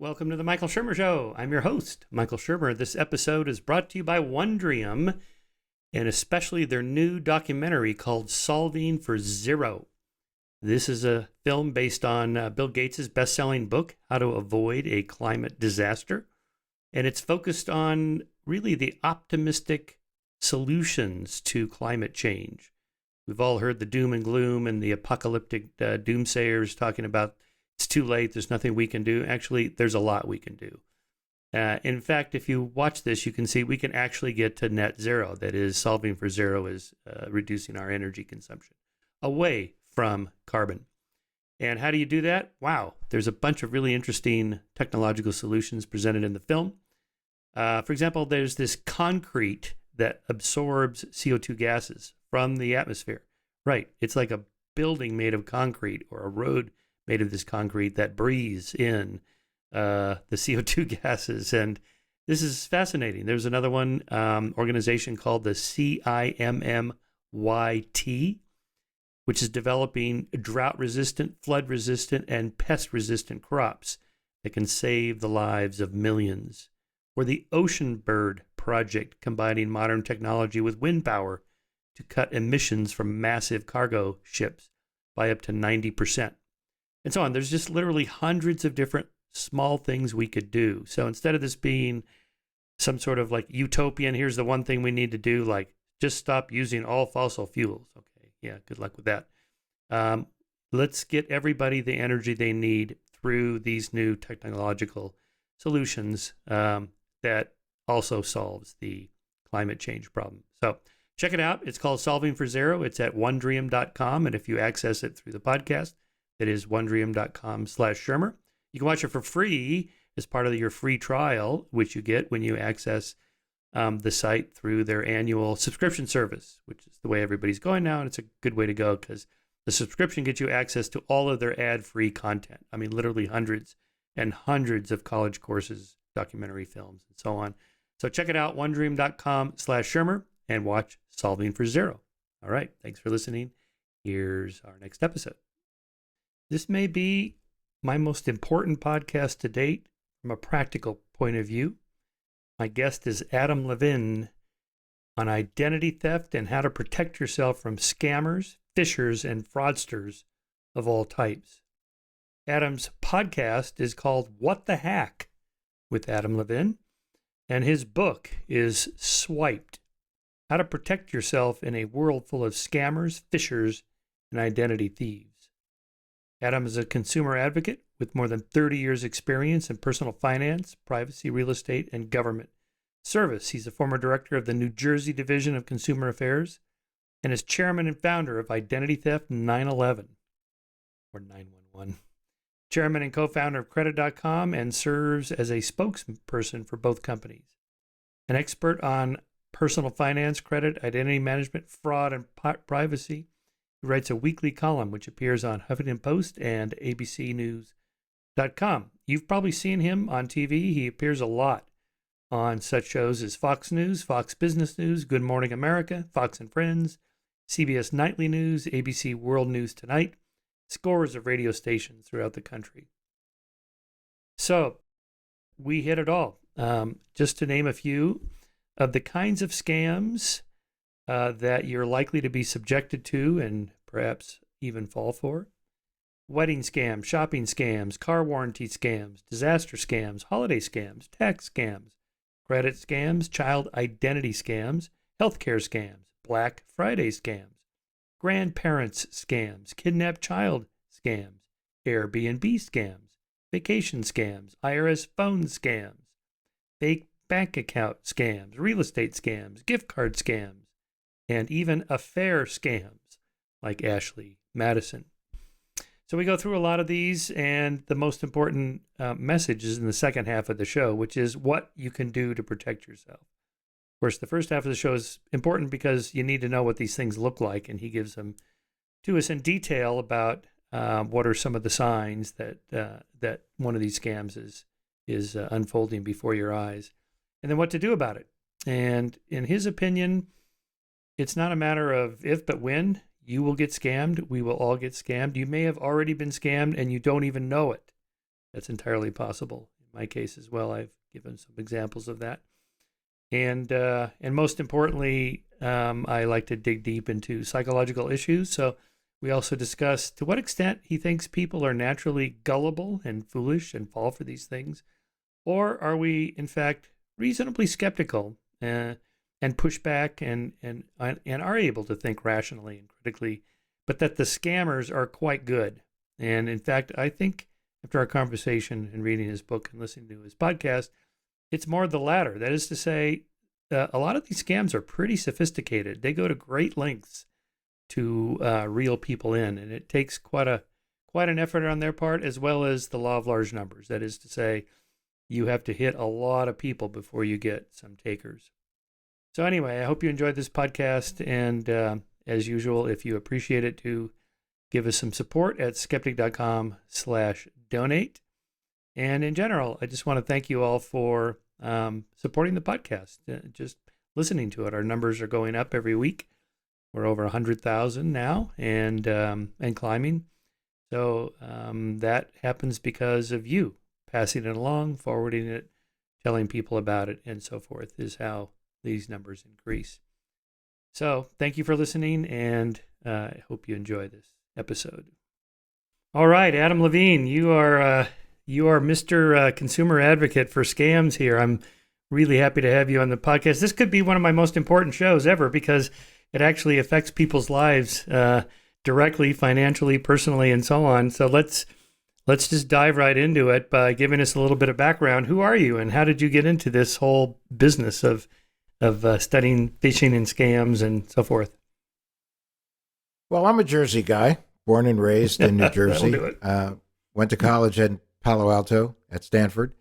Welcome to the Michael Shermer Show. I'm your host, Michael Shermer. This episode is brought to you by Wondrium, and especially their new documentary called Solving for Zero. This is a film based on Bill Gates' best-selling book, How to Avoid a Climate Disaster. And it's focused on really the optimistic solutions to climate change. We've all heard the doom and gloom and the apocalyptic doomsayers talking about it's too late, there's nothing we can do. Actually, there's a lot we can do. In fact, if you watch this, you can see we can actually get to net zero. That is, solving for zero is reducing our energy consumption away from carbon. And how do you do that? Wow, there's a bunch of really interesting technological solutions presented in the film. For example, there's this concrete that absorbs CO2 gases from the atmosphere. Right, it's like a building made of concrete or a road made of this concrete that breathes in the CO2 gases. And this is fascinating. There's another one, organization called the CIMMYT, which is developing drought-resistant, flood-resistant, and pest-resistant crops that can save the lives of millions. Or the Ocean Bird project, combining modern technology with wind power to cut emissions from massive cargo ships by up to 90%. And so on. There's just literally hundreds of different small things we could do. So instead of this being some sort of like utopian, here's the one thing we need to do, like just stop using all fossil fuels. Okay, yeah, good luck with that. Let's get everybody the energy they need through these new technological solutions that also solves the climate change problem. So check it out. It's called Solving for Zero. It's at wondrium.com. And if you access it through the podcast, that is wondrium.com/Shermer. You can watch it for free as part of your free trial, which you get when you access the site through their annual subscription service, which is the way everybody's going now. And it's a good way to go because the subscription gets you access to all of their ad-free content. I mean, literally hundreds and hundreds of college courses, documentary films, and so on. So check it out, wondrium.com/Shermer, and watch Solving for Zero. All right. Thanks for listening. Here's our next episode. This may be my most important podcast to date from a practical point of view. My guest is Adam Levin on identity theft and how to protect yourself from scammers, phishers, and fraudsters of all types. Adam's podcast is called What the Hack with Adam Levin, and his book is Swiped: How to Protect Yourself in a World Full of Scammers, Phishers, and Identity Thieves. Adam is a consumer advocate with more than 30 years' experience in personal finance, privacy, real estate, and government service. He's a former director of the New Jersey Division of Consumer Affairs and is chairman and founder of Identity Theft 911, or 911. Chairman and co-founder of Credit.com and serves as a spokesperson for both companies. An expert on personal finance, credit, identity management, fraud, and privacy. He writes a weekly column which appears on Huffington Post and abcnews.com. You've probably seen him on TV. He appears a lot on such shows as Fox News, Fox Business News, Good Morning America, Fox and Friends, CBS Nightly News, ABC World News Tonight, scores of radio stations throughout the country. So we hit it all. Just to name a few of the kinds of scams that you're likely to be subjected to and perhaps even fall for. Wedding scams, shopping scams, car warranty scams, disaster scams, holiday scams, tax scams, credit scams, child identity scams, healthcare scams, Black Friday scams, grandparents scams, kidnapped child scams, Airbnb scams, vacation scams, IRS phone scams, fake bank account scams, real estate scams, gift card scams, and even affair scams like Ashley Madison. So we go through a lot of these, and the most important message is in the second half of the show, which is what you can do to protect yourself. Of course, the first half of the show is important because you need to know what these things look like, and he gives them to us in detail about what are some of the signs that one of these scams is unfolding before your eyes, and then what to do about it. And in his opinion, it's not a matter of if, but when. You will get scammed. We will all get scammed. You may have already been scammed and you don't even know it. That's entirely possible, in my case as well. I've given some examples of that. And most importantly, I like to dig deep into psychological issues. So we also discuss to what extent he thinks people are naturally gullible and foolish and fall for these things, or are we, in fact, reasonably skeptical and push back and are able to think rationally and critically, but that the scammers are quite good. And in fact, I think after our conversation and reading his book and listening to his podcast, it's more the latter. That is to say, a lot of these scams are pretty sophisticated. They go to great lengths to reel people in, and it takes quite an effort on their part, as well as the law of large numbers. That is to say, you have to hit a lot of people before you get some takers. So anyway, I hope you enjoyed this podcast, and as usual, if you appreciate it, to give us some support at skeptic.com/donate. And in general, I just want to thank you all for supporting the podcast, just listening to it. Our numbers are going up every week. We're over 100,000 now and climbing. So that happens because of you passing it along, forwarding it, telling people about it, and so forth is how these numbers increase. So thank you for listening, and I hope you enjoy this episode. All right, Adam Levin, you are Mr. Consumer Advocate for scams here. I'm really happy to have you on the podcast. This could be one of my most important shows ever because it actually affects people's lives directly, financially, personally, and so on. So let's just dive right into it by giving us a little bit of background. Who are you, and how did you get into this whole business of studying phishing and scams and so forth? Well, I'm a Jersey guy, born and raised in New Jersey. Went to college in Palo Alto at Stanford,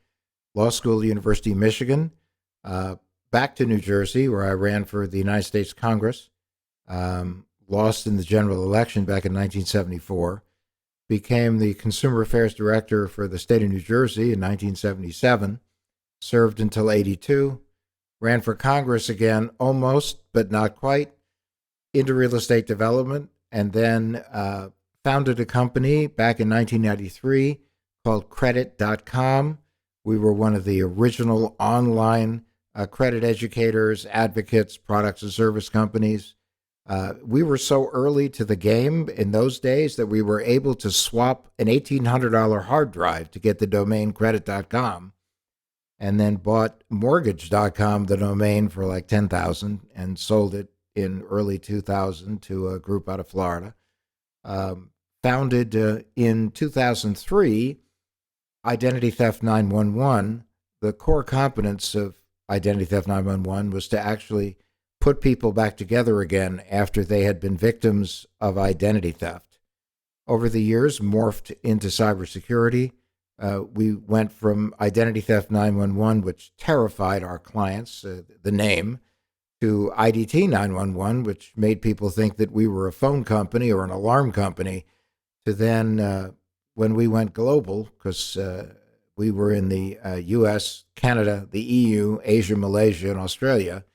law school at University of Michigan, back to New Jersey, where I ran for the United States Congress. Lost in the general election back in 1974, became the Consumer Affairs Director for the state of New Jersey in 1977, served until 82, ran for Congress again, almost, but not quite, into real estate development, and then founded a company back in 1993 called Credit.com. We were one of the original online credit educators, advocates, products and service companies. We were so early to the game in those days that we were able to swap an $1,800 hard drive to get the domain Credit.com, and then bought Mortgage.com, the domain, for like $10,000 and sold it in early 2000 to a group out of Florida. Founded in 2003, Identity Theft 911. The core competence of Identity Theft 911 was to actually put people back together again after they had been victims of identity theft. Over the years, morphed into cybersecurity. We went from Identity Theft 911, which terrified our clients, the name, to IDT 911, which made people think that we were a phone company or an alarm company, to then, when we went global, because we were in the US, Canada, the EU, Asia, Malaysia, and Australia,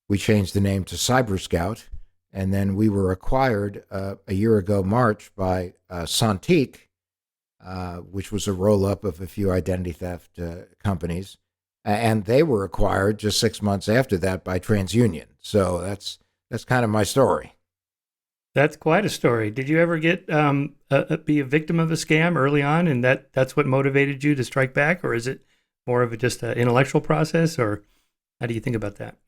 we changed the name to Cyber Scout, and then we were acquired a year ago, March, by Santique, which was a roll-up of a few identity theft companies, and they were acquired just 6 months after that by TransUnion. So that's kind of my story. That's quite a story. Did you ever get be a victim of a scam early on, and that's what motivated you to strike back, or is it more of just an intellectual process, or how do you think about that?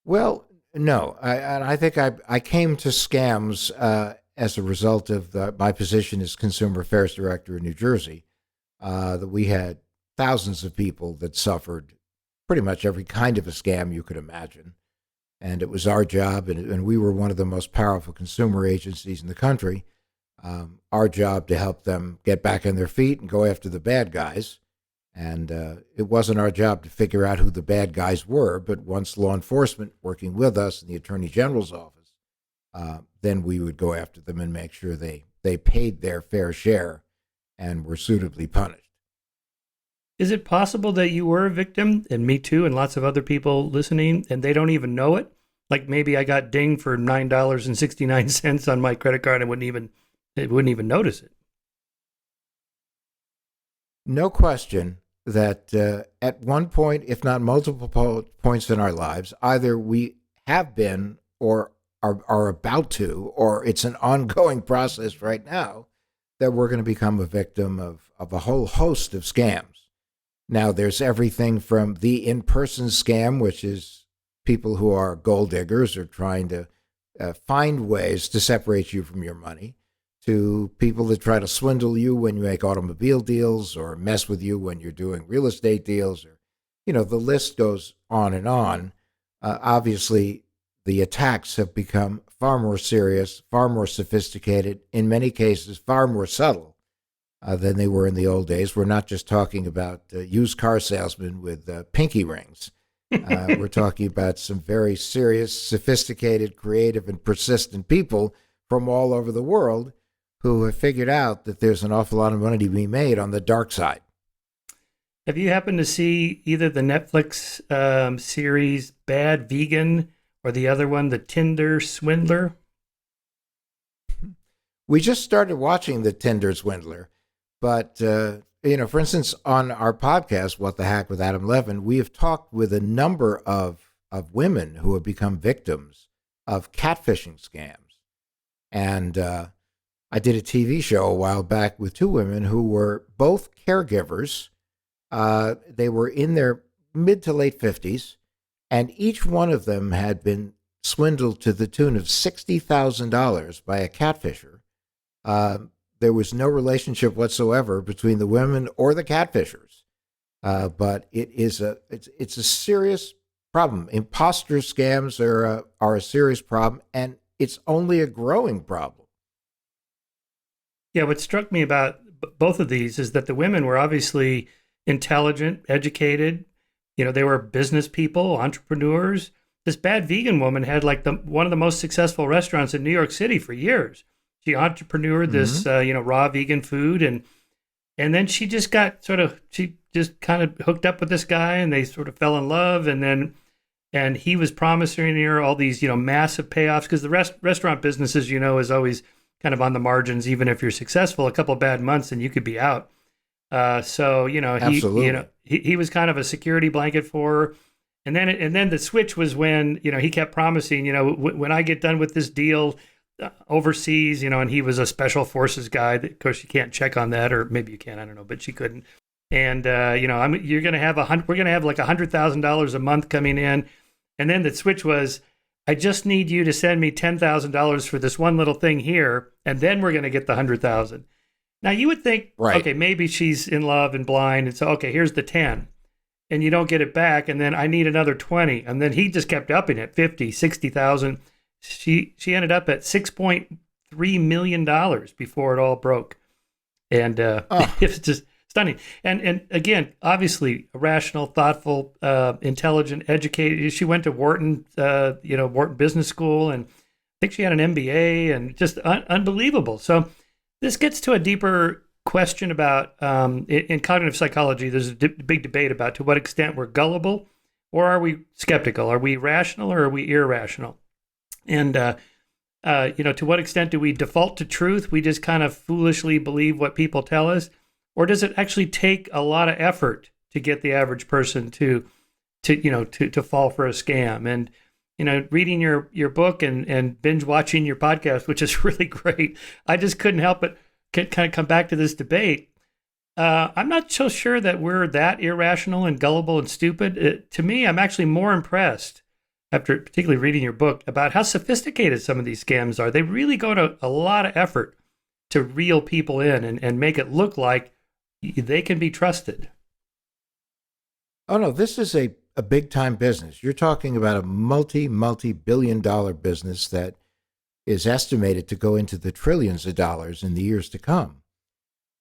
Well, no. I think I came to scams as a result of my position as Consumer Affairs Director in New Jersey, that we had thousands of people that suffered pretty much every kind of a scam you could imagine. And it was our job, and we were one of the most powerful consumer agencies in the country, our job to help them get back on their feet and go after the bad guys. And it wasn't our job to figure out who the bad guys were, but once law enforcement working with us in the Attorney General's office, then we would go after them and make sure they paid their fair share and were suitably punished. Is it possible that you were a victim, and me too, and lots of other people listening, and they don't even know it? Like maybe I got dinged for $9.69 on my credit card and wouldn't even notice it. no question that at one point, if not multiple points in our lives, either we have been or are about to, or it's an ongoing process right now, that we're going to become a victim of a whole host of scams. Now, there's everything from the in-person scam, which is people who are gold diggers or trying to find ways to separate you from your money, to people that try to swindle you when you make automobile deals or mess with you when you're doing real estate deals. Or, the list goes on and on. Obviously, the attacks have become far more serious, far more sophisticated, in many cases, far more subtle than they were in the old days. We're not just talking about used car salesmen with pinky rings. We're talking about some very serious, sophisticated, creative, and persistent people from all over the world who have figured out that there's an awful lot of money to be made on the dark side. Have you happened to see either the Netflix series Bad Vegan or the other one, The Tinder Swindler? We just started watching The Tinder Swindler, but, for instance, on our podcast, What the Hack with Adam Levin, we have talked with a number of women who have become victims of catfishing scams. And I did a TV show a while back with two women who were both caregivers. They were in their mid to late 50s, and each one of them had been swindled to the tune of $60,000 by a catfisher. There was no relationship whatsoever between the women or the catfishers, but it's a serious problem. Imposter scams are a serious problem, and it's only a growing problem. Yeah, what struck me about both of these is that the women were obviously intelligent, educated. They were business people, entrepreneurs. This Bad Vegan woman had one of the most successful restaurants in New York City for years. She entrepreneured this, raw vegan food, and then she just kind of hooked up with this guy, and they sort of fell in love, and he was promising her all these, massive payoffs, because the restaurant business, as you know, is always kind of on the margins. Even if you're successful, a couple of bad months and you could be out. He was kind of a security blanket for her. And then the switch was when, he kept promising, when I get done with this deal overseas, and he was a special forces guy. That, of course, you can't check on that, or maybe you can, I don't know, but she couldn't. And, we're going to have like $100,000 a month coming in. And then the switch was, I just need you to send me $10,000 for this one little thing here, and then we're going to get the 100,000. Now you would think, right, okay, maybe she's in love and blind, and so okay, here's the 10, and you don't get it back, and then I need another 20, and then he just kept upping it, 50, 60,000. She ended up at $6.3 million before it all broke, and it was just stunning. And again, obviously, rational, thoughtful, intelligent, educated. She went to Wharton, Wharton Business School, and I think she had an MBA, and just unbelievable. So this gets to a deeper question about, in cognitive psychology, there's a big debate about to what extent we're gullible, or are we skeptical? Are we rational, or are we irrational? And, to what extent do we default to truth? We just kind of foolishly believe what people tell us. Or does it actually take a lot of effort to get the average person to fall for a scam? And, reading your book and binge watching your podcast, which is really great, I just couldn't help but kind of come back to this debate. I'm not so sure that we're that irrational and gullible and stupid. To me, I'm actually more impressed, after particularly reading your book, about how sophisticated some of these scams are. They really go to a lot of effort to reel people in and make it look like they can be trusted. Oh, no, this is a big-time business. You're talking about a multi-billion-dollar business that is estimated to go into the trillions of dollars in the years to come.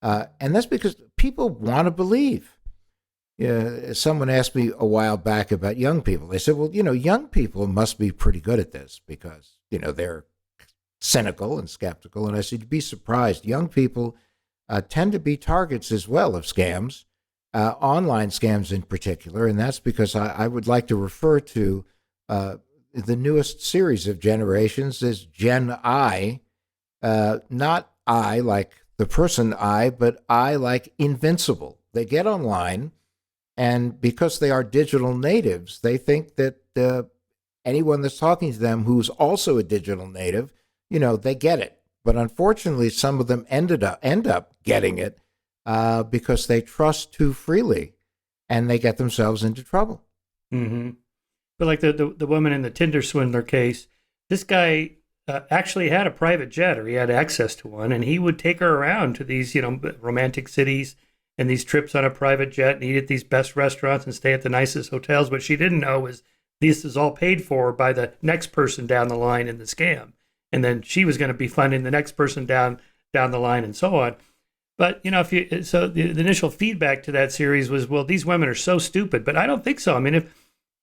And that's because people want to believe. Someone asked me a while back about young people. They said, well, young people must be pretty good at this because, they're cynical and skeptical. And I said, you'd be surprised. Young people tend to be targets as well of scams. Online scams in particular, and that's because I would like to refer to the newest series of generations as Gen I, not I like the person I, but I like invincible. They get online, and because they are digital natives, they think that anyone that's talking to them who's also a digital native, they get it. But unfortunately, some of them end up getting it because they trust too freely, and they get themselves into trouble. Mm-hmm. But like the woman in the Tinder swindler case, this guy actually had a private jet, or he had access to one, and he would take her around to these, romantic cities and these trips on a private jet, and eat at these best restaurants and stay at the nicest hotels. What she didn't know was this is all paid for by the next person down the line in the scam. And then she was going to be funding the next person down the line and so on. But, so the initial feedback to that series was, well, these women are so stupid. But I don't think so. I mean,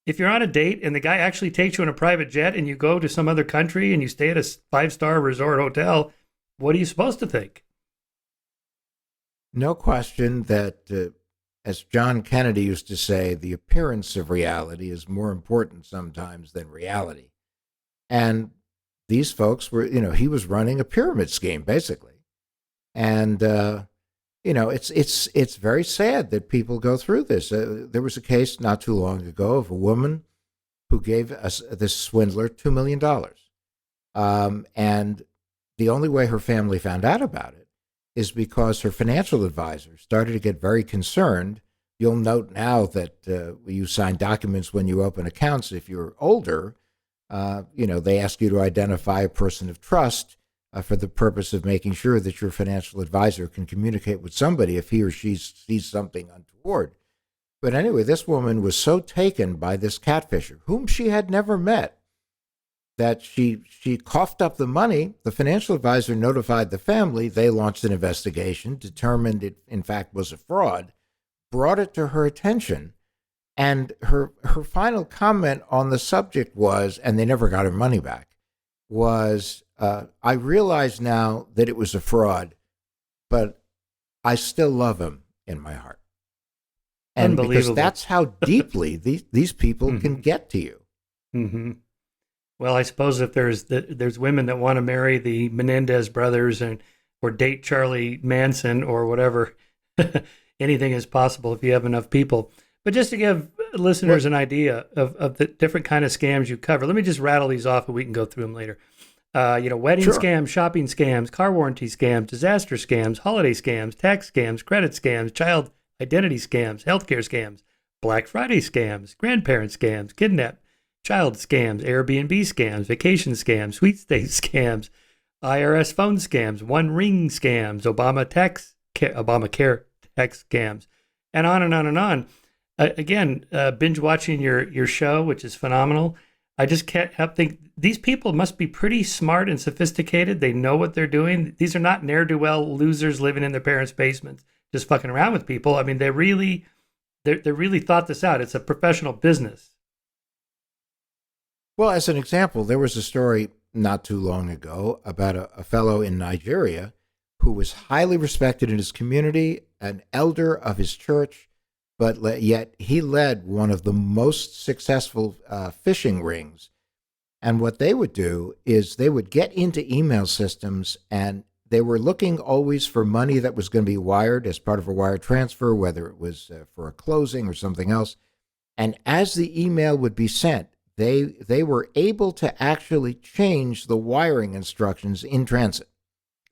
if you're on a date and the guy actually takes you on a private jet and you go to some other country and you stay at a 5-star resort hotel, what are you supposed to think? No question that, as John Kennedy used to say, the appearance of reality is more important sometimes than reality. And these folks were, he was running a pyramid scheme, basically. And, it's very sad that people go through this. There was a case not too long ago of a woman who gave this swindler $2 million. And the only way her family found out about it is because her financial advisor started to get very concerned. You'll note now that you sign documents when you open accounts. If you're older, they ask you to identify a person of trust for the purpose of making sure that your financial advisor can communicate with somebody if he or she sees something untoward. But anyway, this woman was so taken by this catfisher, whom she had never met, that she coughed up the money. The financial advisor notified the family. They launched an investigation, determined it, in fact, was a fraud, brought it to her attention. And her final comment on the subject was, and they never got her money back, was, I realize now that it was a fraud, but I still love him in my heart. And because that's how deeply these people can get to you. Mm-hmm. Well, I suppose if there's women that want to marry the Menendez brothers or date Charlie Manson or whatever, anything is possible if you have enough people. But just to give listeners an idea of the different kind of scams you cover, let me just rattle these off and we can go through them later. Wedding scams, shopping scams, car warranty scams, disaster scams, holiday scams, tax scams, credit scams, child identity scams, healthcare scams, Black Friday scams, grandparent scams, kidnap, child scams, Airbnb scams, vacation scams, sweepstakes scams, IRS phone scams, One Ring scams, Obamacare tax scams, and on and on and on. Again, binge watching your show, which is phenomenal. I just can't help think these people must be pretty smart and sophisticated. They know what they're doing. These are not ne'er-do-well losers living in their parents' basements, just fucking around with people. I mean, they really thought this out. It's a professional business. Well, as an example, there was a story not too long ago about a fellow in Nigeria who was highly respected in his community, an elder of his church, but yet he led one of the most successful phishing rings. And what they would do is they would get into email systems, and they were looking always for money that was going to be wired as part of a wire transfer, whether it was for a closing or something else. And as the email would be sent, they were able to actually change the wiring instructions in transit.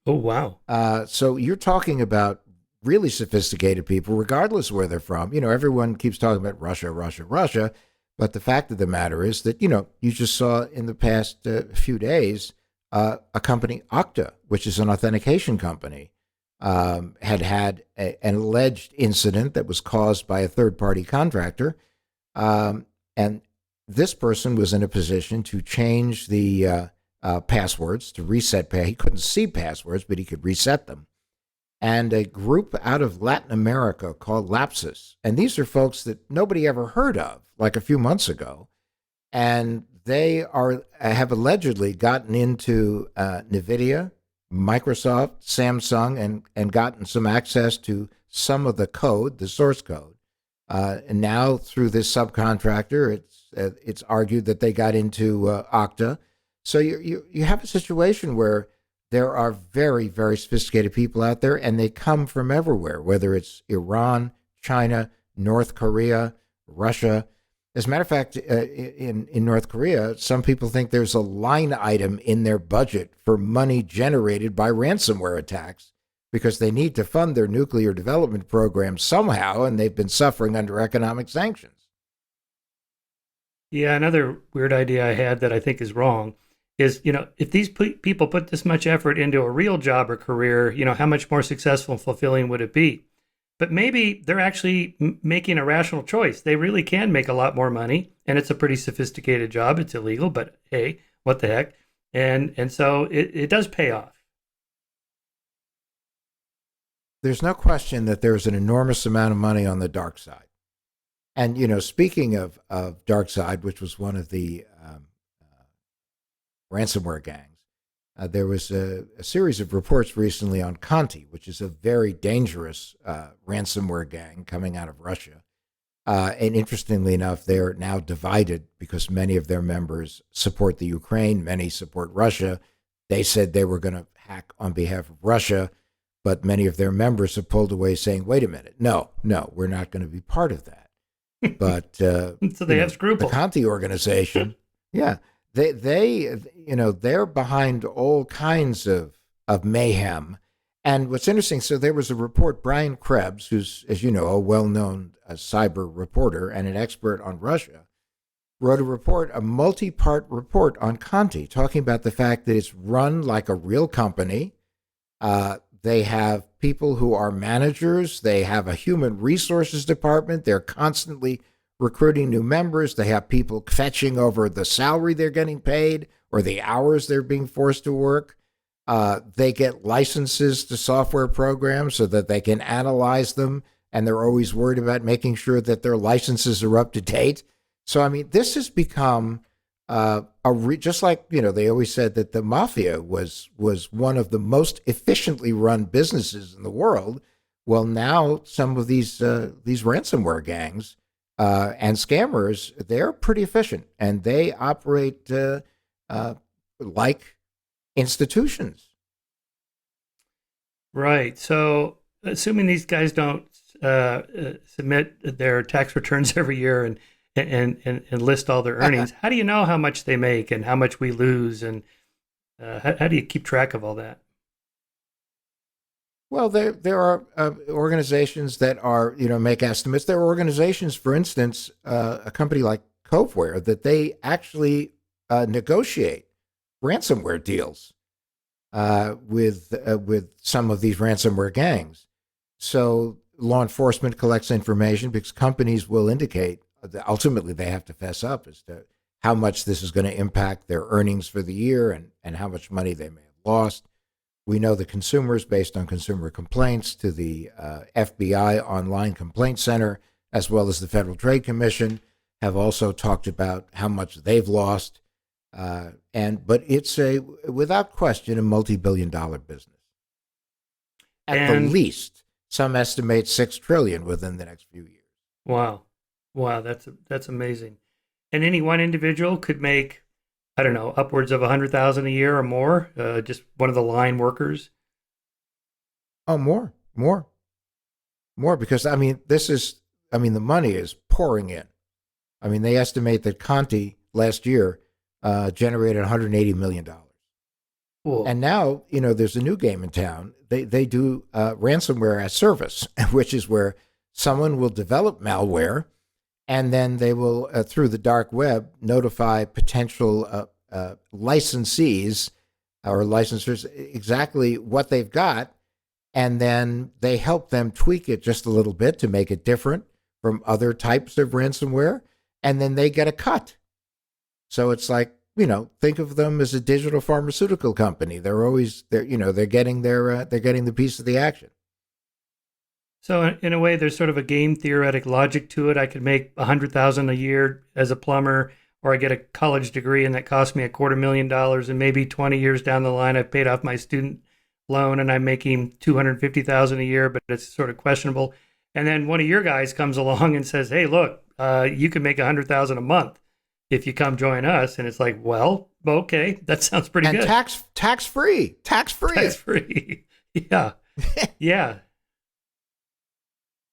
Oh, wow. So you're talking about really sophisticated people, regardless of where they're from. Everyone keeps talking about Russia, Russia, Russia. But the fact of the matter is that, you just saw in the past few days, a company, Okta, which is an authentication company, had an alleged incident that was caused by a third-party contractor. And this person was in a position to change the passwords, to reset. He couldn't see passwords, but he could reset them. And a group out of Latin America called Lapsus. And these are folks that nobody ever heard of, like a few months ago. And they have allegedly gotten into NVIDIA, Microsoft, Samsung, and gotten some access to some of the code, the source code. And now through this subcontractor, it's argued that they got into Okta. So you have a situation where there are very, very sophisticated people out there, and they come from everywhere, whether it's Iran, China, North Korea, Russia. As a matter of fact, in North Korea, some people think there's a line item in their budget for money generated by ransomware attacks because they need to fund their nuclear development program somehow, and they've been suffering under economic sanctions. Yeah, another weird idea I had that I think is wrong is, if these people put this much effort into a real job or career, how much more successful and fulfilling would it be? But maybe they're actually making a rational choice. They really can make a lot more money, and it's a pretty sophisticated job. It's illegal, but hey, what the heck? And so it does pay off. There's no question that there's an enormous amount of money on the dark side. And, speaking of dark side, which was one of the ransomware gangs, there was a series of reports recently on Conti, which is a very dangerous ransomware gang coming out of Russia. And interestingly enough, they're now divided because many of their members support the Ukraine, many support Russia. They said they were going to hack on behalf of Russia, but many of their members have pulled away saying, wait a minute, no, we're not going to be part of that. But so they have scruples. The Conti organization, yeah, they're behind all kinds of mayhem. And what's interesting, so there was a report, Brian Krebs, who's, as you know, a well-known cyber reporter and an expert on Russia, wrote a multi-part report on Conti, talking about the fact that it's run like a real company. They have people who are managers. They have a human resources department. They're constantly recruiting new members. They have people fetching over the salary they're getting paid or the hours they're being forced to work. They get licenses to software programs so that they can analyze them, and they're always worried about making sure that their licenses are up to date. So, I mean, this has become just like, they always said that the mafia was one of the most efficiently run businesses in the world. Well, now some of these ransomware gangs and scammers, they're pretty efficient, and they operate like institutions. Right. So, assuming these guys don't submit their tax returns every year and list all their earnings, how do you know how much they make and how much we lose? And how do you keep track of all that? Well, there are organizations that are, make estimates. There are organizations, for instance, a company like Coveware, that they actually negotiate ransomware deals with some of these ransomware gangs. So law enforcement collects information because companies will indicate that ultimately they have to fess up as to how much this is going to impact their earnings for the year and how much money they may have lost. We know the consumers, based on consumer complaints to the FBI Online Complaint Center, as well as the Federal Trade Commission, have also talked about how much they've lost. But it's without question, a multi-billion-dollar business. At the least, some estimate $6 trillion within the next few years. Wow, that's amazing. And any one individual could make, I don't know, upwards of $100,000 a year or more. Just one of the line workers. Oh, more, because the money is pouring in. I mean, they estimate that Conti last year generated $180 million. Cool. And now, there's a new game in town. They do ransomware as service, which is where someone will develop malware, and then they will, through the dark web, notify potential licensees or licensors exactly what they've got, and then they help them tweak it just a little bit to make it different from other types of ransomware, and then they get a cut. So it's like, think of them as a digital pharmaceutical company. They're getting the piece of the action. So in a way, there's sort of a game theoretic logic to it. I could make $100,000 a year as a plumber, or I get a college degree and that cost me $250,000, and maybe 20 years down the line, I've paid off my student loan and I'm making $250,000 a year, but it's sort of questionable. And then one of your guys comes along and says, "Hey, look, you can make $100,000 a month if you come join us." And it's like, well, okay, that sounds pretty good. And tax free. Yeah. Yeah.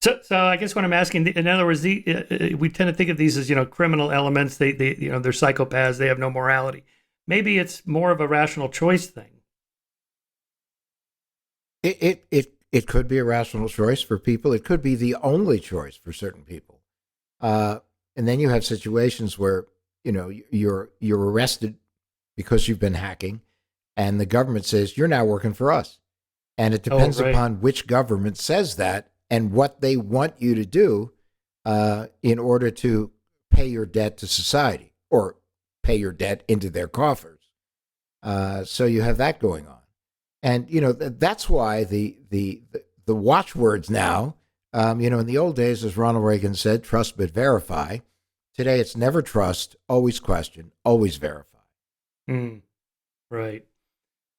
So I guess what I'm asking, in other words, we tend to think of these as criminal elements. They they're psychopaths. They have no morality. Maybe it's more of a rational choice thing. It could be a rational choice for people. It could be the only choice for certain people. And then you have situations where you're arrested because you've been hacking, and the government says you're now working for us, and it depends upon which government says that and what they want you to do in order to pay your debt to society or pay your debt into their coffers. So you have that going on. And, that's why the watchwords now, in the old days, as Ronald Reagan said, trust but verify. Today, it's never trust, always question, always verify. Right.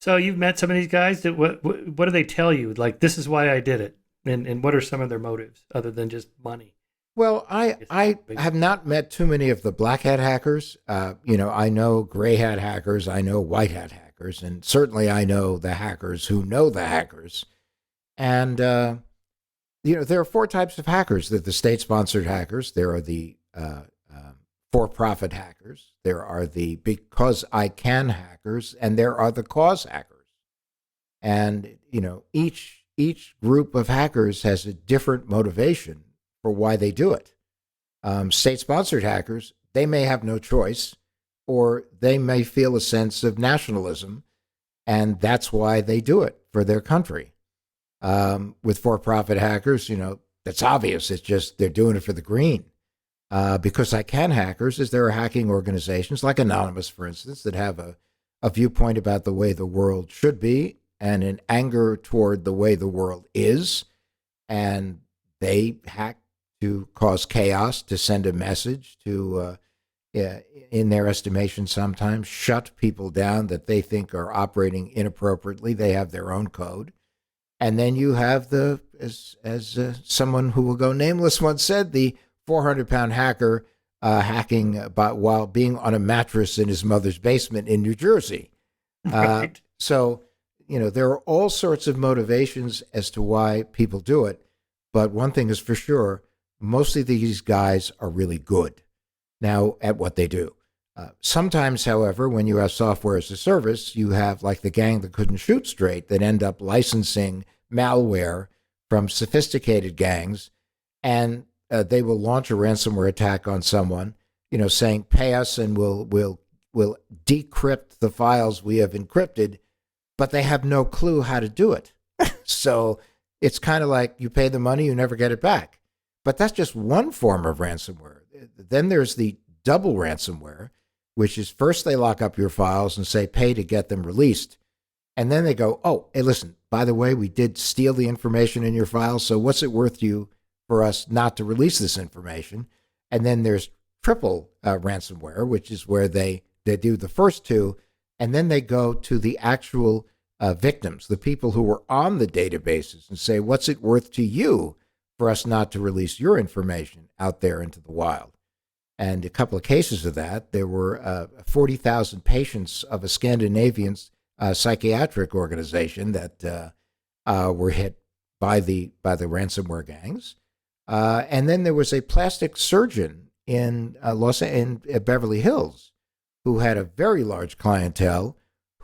So you've met some of these guys. What do they tell you? Like, this is why I did it. And what are some of their motives other than just money? Well, I have not met too many of the black hat hackers. I know gray hat hackers. I know white hat hackers. And certainly I know the hackers who know the hackers. And, there are four types of hackers. There are the state-sponsored hackers. There are the for-profit hackers. There are the because I can hackers. And there are the cause hackers. And, each group of hackers has a different motivation for why they do it. State-sponsored hackers, they may have no choice, or they may feel a sense of nationalism, and that's why they do it for their country. With for-profit hackers, that's obvious. It's just they're doing it for the green. Because I can hackers is there are hacking organizations like Anonymous, for instance, that have a viewpoint about the way the world should be and an anger toward the way the world is. And they hack to cause chaos, to send a message, to, in their estimation, sometimes shut people down that they think are operating inappropriately. They have their own code. And then you have as someone who will go nameless once said, the 400-pound hacker hacking while being on a mattress in his mother's basement in New Jersey. Right. So, there are all sorts of motivations as to why people do it. But one thing is for sure, most of these guys are really good now at what they do. Sometimes, however, when you have software as a service, you have like the gang that couldn't shoot straight that end up licensing malware from sophisticated gangs, and they will launch a ransomware attack on someone, saying, pay us and we'll decrypt the files we have encrypted, but they have no clue how to do it. So it's kind of like you pay the money, you never get it back. But that's just one form of ransomware. Then there's the double ransomware, which is first they lock up your files and say pay to get them released. And then they go, oh, hey, listen, by the way, we did steal the information in your files, so what's it worth to you for us not to release this information? And then there's triple ransomware, which is where they do the first two, and then they go to the actual victims, the people who were on the databases, and say, what's it worth to you for us not to release your information out there into the wild? And a couple of cases of that, there were 40,000 patients of a Scandinavian psychiatric organization that were hit by the ransomware gangs. And then there was a plastic surgeon in Beverly Hills who had a very large clientele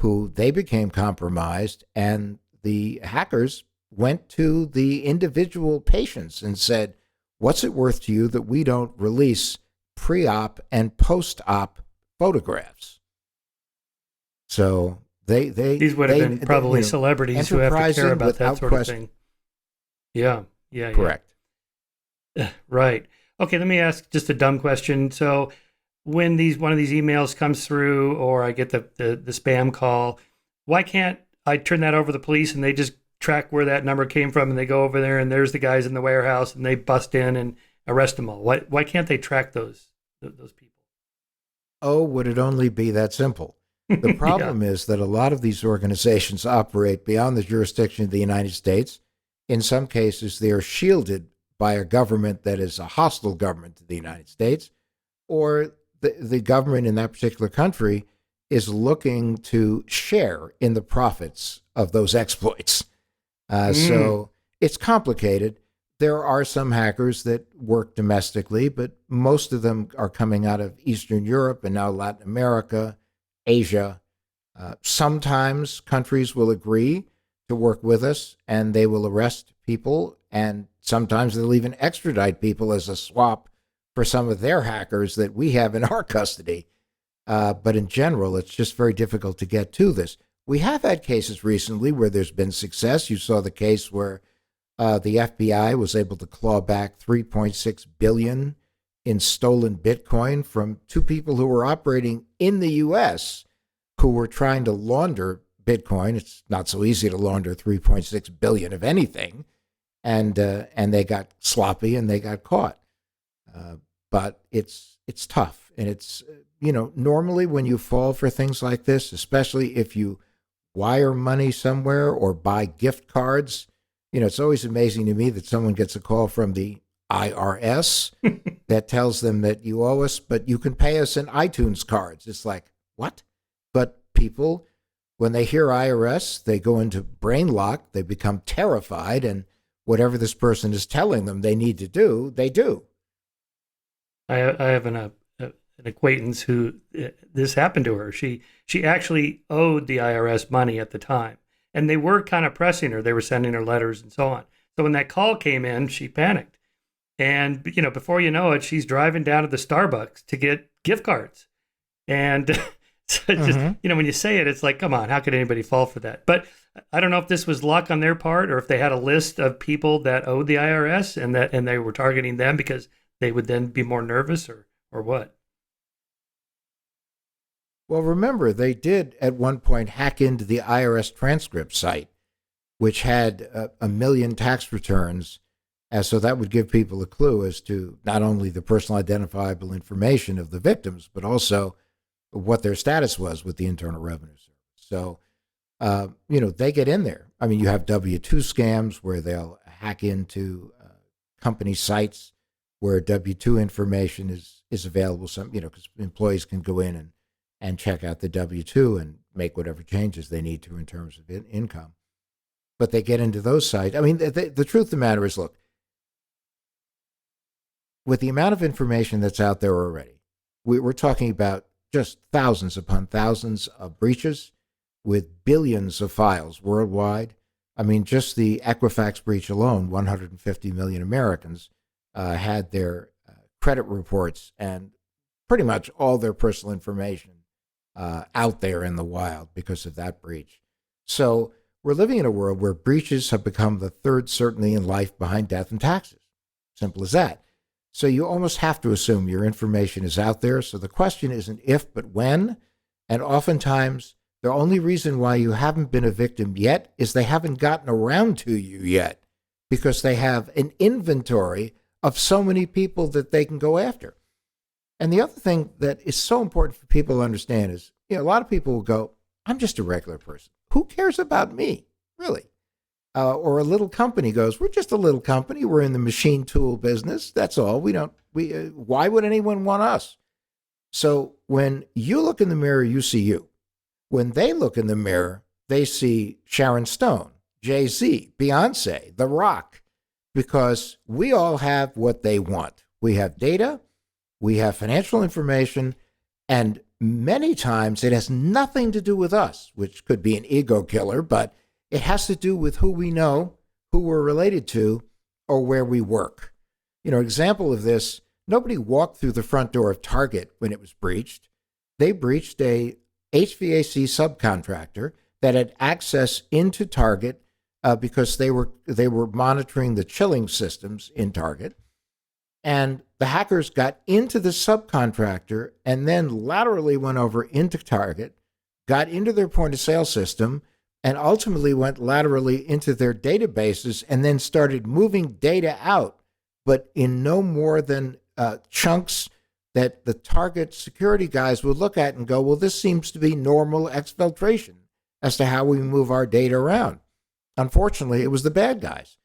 who they became compromised, and the hackers went to the individual patients and said, what's it worth to you that we don't release pre-op and post-op photographs? So these would have been probably celebrities who have to care about that sort of thing. Yeah. Correct. Right. Okay, let me ask just a dumb question. So when one of these emails comes through, or I get the spam call, why can't I turn that over to the police and they just track where that number came from, and they go over there and there's the guys in the warehouse and they bust in and arrest them all? Why can't they track those people? Oh, would it only be that simple? The problem is that a lot of these organizations operate beyond the jurisdiction of the United States. In some cases, they are shielded by a government that is a hostile government to the United States, or the government in that particular country is looking to share in the profits of those exploits. So it's complicated, there are some hackers that work domestically, but most of them are coming out of Eastern Europe and now Latin America, Asia. Sometimes countries will agree to work with us and they will arrest people, and sometimes they'll even extradite people as a swap for some of their hackers that we have in our custody. But in general, it's just very difficult to get to this. We have had cases recently where there's been success. You saw the case where the FBI was able to claw back $3.6 billion in stolen Bitcoin from two people who were operating in the U.S. who were trying to launder Bitcoin. It's not so easy to launder $3.6 billion of anything, and they got sloppy and they got caught. But it's tough, and it's normally when you fall for things like this, especially if you wire money somewhere or buy gift cards. It's always amazing to me that someone gets a call from the IRS that tells them that you owe us, but you can pay us in iTunes cards. It's like, what? But people, when they hear IRS, they go into brain lock, they become terrified, and whatever this person is telling them they need to do, they do. I have an acquaintance who this happened to her. She actually owed the IRS money at the time, and they were kind of pressing her. They were sending her letters and so on. So when that call came in, she panicked, and before you know it, she's driving down to the Starbucks to get gift cards, and so it's just when you say it, it's like, come on, how could anybody fall for that? But I don't know if this was luck on their part or if they had a list of people that owed the IRS and they were targeting them because they would then be more nervous or what. Well, remember, they did at one point hack into the IRS transcript site, which had a million tax returns. And so that would give people a clue as to not only the personal identifiable information of the victims, but also what their status was with the Internal Revenue Service. So, they get in there. I mean, you have W-2 scams where they'll hack into company sites where W-2 information is available. Because employees can go in and check out the W-2 and make whatever changes they need to in terms of income. But they get into those sites. I mean, the truth of the matter is, look, with the amount of information that's out there already, we're talking about just thousands upon thousands of breaches with billions of files worldwide. I mean, just the Equifax breach alone, 150 million Americans had their credit reports and pretty much all their personal information out there in the wild because of that breach. So we're living in a world where breaches have become the third certainty in life behind death and taxes. Simple as that. So you almost have to assume your information is out there. So the question isn't if, but when. And oftentimes, the only reason why you haven't been a victim yet is they haven't gotten around to you yet because they have an inventory of so many people that they can go after. And the other thing that is so important for people to understand is, a lot of people will go, I'm just a regular person. Who cares about me, really? Or a little company goes, we're just a little company. We're in the machine tool business. That's all. Why would anyone want us? So when you look in the mirror, you see you. When they look in the mirror, they see Sharon Stone, Jay-Z, Beyonce, The Rock, because we all have what they want. We have data, we have financial information, and many times it has nothing to do with us, which could be an ego killer, but it has to do with who we know, who we're related to, or where we work. Example of this, nobody walked through the front door of Target when it was breached. They breached a HVAC subcontractor that had access into Target because they were monitoring the chilling systems in Target. And the hackers got into the subcontractor and then laterally went over into Target, got into their point of sale system, and ultimately went laterally into their databases and then started moving data out, but in no more than chunks that the Target security guys would look at and go, well, this seems to be normal exfiltration as to how we move our data around. Unfortunately, it was the bad guys.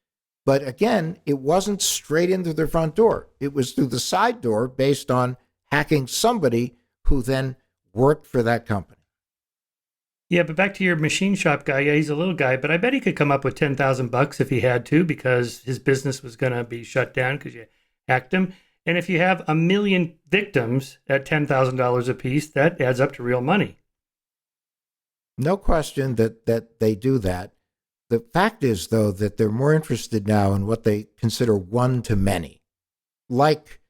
But again, it wasn't straight into their front door. It was through the side door based on hacking somebody who then worked for that company. Yeah, but back to your machine shop guy. Yeah, he's a little guy, but I bet he could come up with $10,000 if he had to, because his business was going to be shut down because you hacked him. And if you have a million victims at $10,000 a piece, that adds up to real money. No question that they do that. The fact is, though, that they're more interested now in what they consider one-to-many, like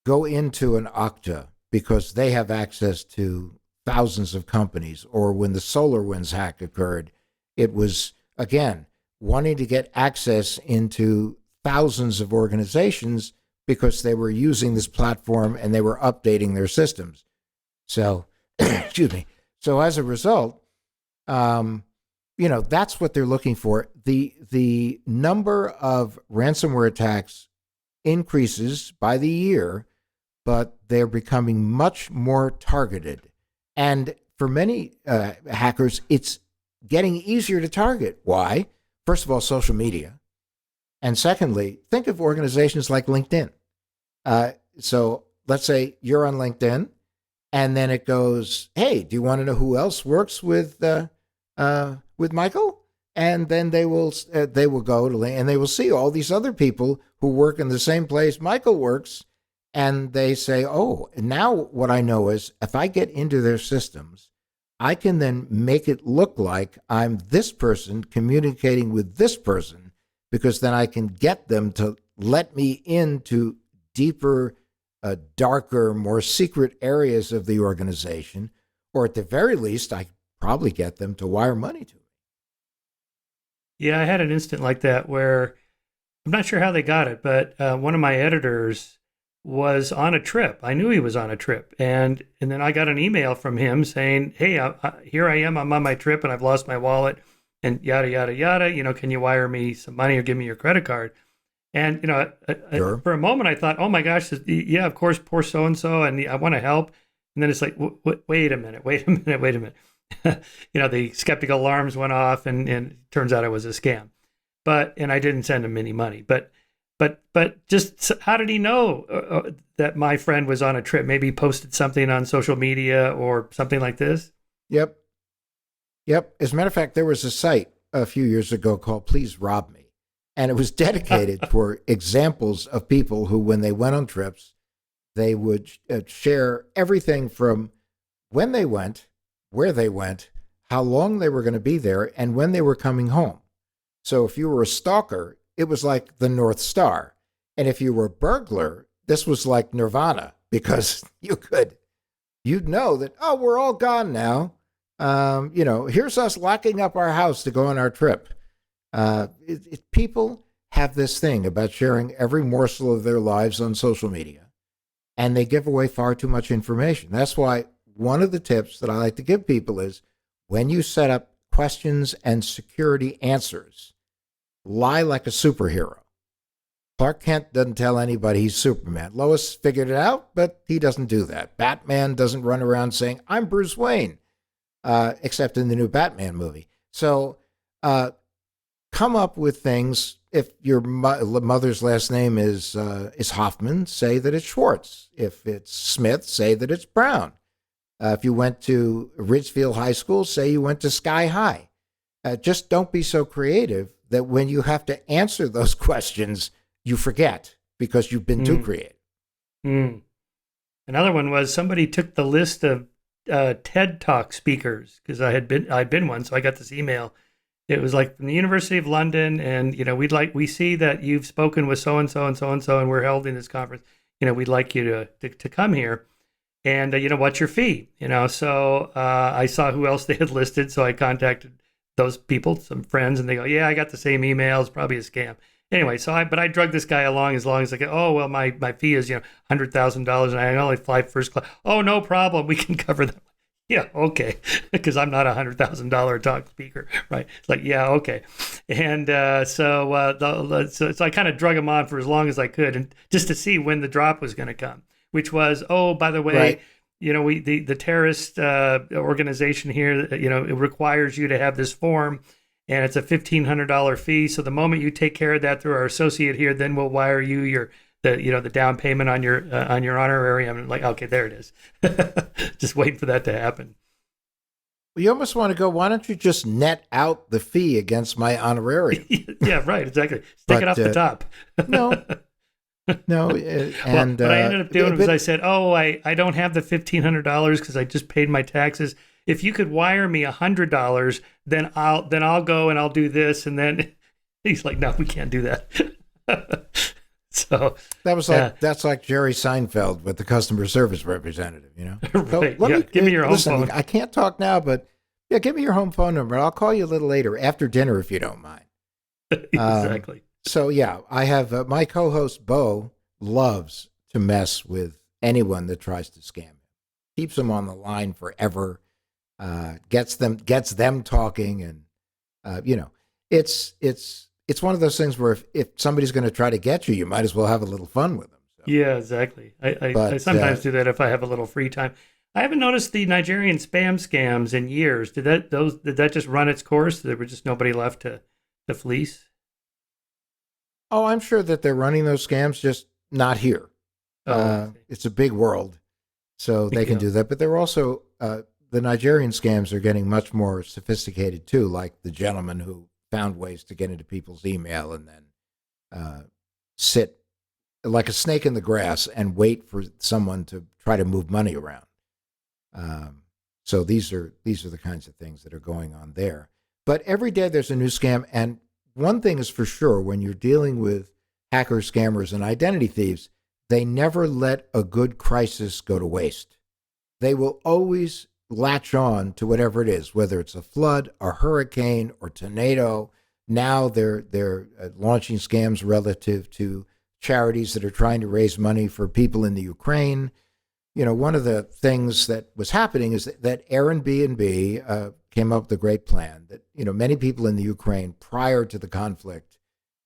go into an Okta because they have access to thousands of companies, or when the SolarWinds hack occurred, it was, again, wanting to get access into thousands of organizations because they were using this platform and they were updating their systems. So, excuse me. So as a result, that's what they're looking for. The number of ransomware attacks increases by the year, but they're becoming much more targeted. And for many hackers, it's getting easier to target. Why? First of all, social media. And secondly, think of organizations like LinkedIn. So let's say you're on LinkedIn, and then it goes, hey, do you want to know who else works with Michael? And then they will go to and they will see all these other people who work in the same place Michael works, and they say, oh, now what I know is if I get into their systems, I can then make it look like I'm this person communicating with this person, because then I can get them to let me into deeper, darker, more secret areas of the organization, or at the very least, I probably get them to wire money to me. Yeah, I had an instant like that where I'm not sure how they got it, but one of my editors was on a trip. I knew he was on a trip. And then I got an email from him saying, hey, here I am. I'm on my trip and I've lost my wallet and yada, yada, yada. Can you wire me some money or give me your credit card? And, Sure. For a moment, I thought, oh, my gosh, yeah, of course, poor so-and-so, and I want to help. And then it's like, wait a minute. The skeptical alarms went off, and it turns out it was a scam. And I didn't send him any money. But just how did he know that my friend was on a trip? Maybe he posted something on social media or something like this? Yep. As a matter of fact, there was a site a few years ago called Please Rob Me. And it was dedicated for examples of people who, when they went on trips, they would share everything from when they went, where they went, how long they were going to be there, and when they were coming home. So if you were a stalker, it was like the North Star. And if you were a burglar, this was like Nirvana, because you'd know that, oh, we're all gone now. Here's us locking up our house to go on our trip. People have this thing about sharing every morsel of their lives on social media, and they give away far too much information. That's why one of the tips that I like to give people is when you set up questions and security answers, lie like a superhero. Clark Kent doesn't tell anybody he's Superman. Lois figured it out, but he doesn't do that. Batman doesn't run around saying, I'm Bruce Wayne, except in the new Batman movie. So, come up with things. If your mother's last name is Hoffman, say that it's Schwartz. If it's Smith, say that it's Brown. If you went to Ridgefield High School, say you went to Sky High. Just don't be so creative that when you have to answer those questions, you forget because you've been too creative. Another one was somebody took the list of TED Talk speakers, because I'd been one, so I got this email. It was like from the University of London, and we see that you've spoken with so and so and so and so, and we're holding this conference. We'd like you to come here, and what's your fee? So I saw who else they had listed, so I contacted those people, some friends, and they go, yeah, I got the same email. It's probably a scam. Anyway, but I drug this guy along as long as I could. Oh, well, my fee is $100,000, and I only fly first class. Oh, no problem, we can cover that. Yeah, okay, because I'm not a $100,000 talk speaker, right? It's like, yeah, okay. And so I kind of drug him on for as long as I could, and just to see when the drop was going to come, which was, oh, by the way, right. The terrorist organization here, it requires you to have this form, and it's a $1,500 fee. So the moment you take care of that through our associate here, then we'll wire you the down payment on your honorarium. I'm like, okay, there it is. Just waiting for that to happen. Well, you almost want to go, why don't you just net out the fee against my honorarium? Yeah, right, exactly. Stick it off the top. No, no. And what I ended up doing was I said, I don't have the $1,500 because I just paid my taxes. If you could wire me $100, then I'll go and I'll do this. And then he's like, no, we can't do that. So that's like Jerry Seinfeld with the customer service representative, Right. So Give me your home phone. I can't talk now, but give me your home phone number. I'll call you a little later after dinner if you don't mind. Exactly. So I have my co-host Bo loves to mess with anyone that tries to scam him. Keeps them on the line forever. Gets them talking, and it's one of those things where if somebody's going to try to get you, you might as well have a little fun with them. So. Yeah, exactly. I sometimes do that if I have a little free time. I haven't noticed the Nigerian spam scams in years. Did that just run its course? There was just nobody left to fleece? Oh, I'm sure that they're running those scams, just not here. It's a big world, so they can do that. But they're also the Nigerian scams are getting much more sophisticated too, like the gentleman who found ways to get into people's email and then sit like a snake in the grass and wait for someone to try to move money around. So these are the kinds of things that are going on there. But every day there's a new scam, and one thing is for sure: when you're dealing with hackers, scammers, and identity thieves, they never let a good crisis go to waste. They will always latch on to whatever it is, whether it's a flood, a hurricane, or tornado. Now they're launching scams relative to charities that are trying to raise money for people in the Ukraine. One of the things that was happening is that Airbnb came up with a great plan that, many people in the Ukraine prior to the conflict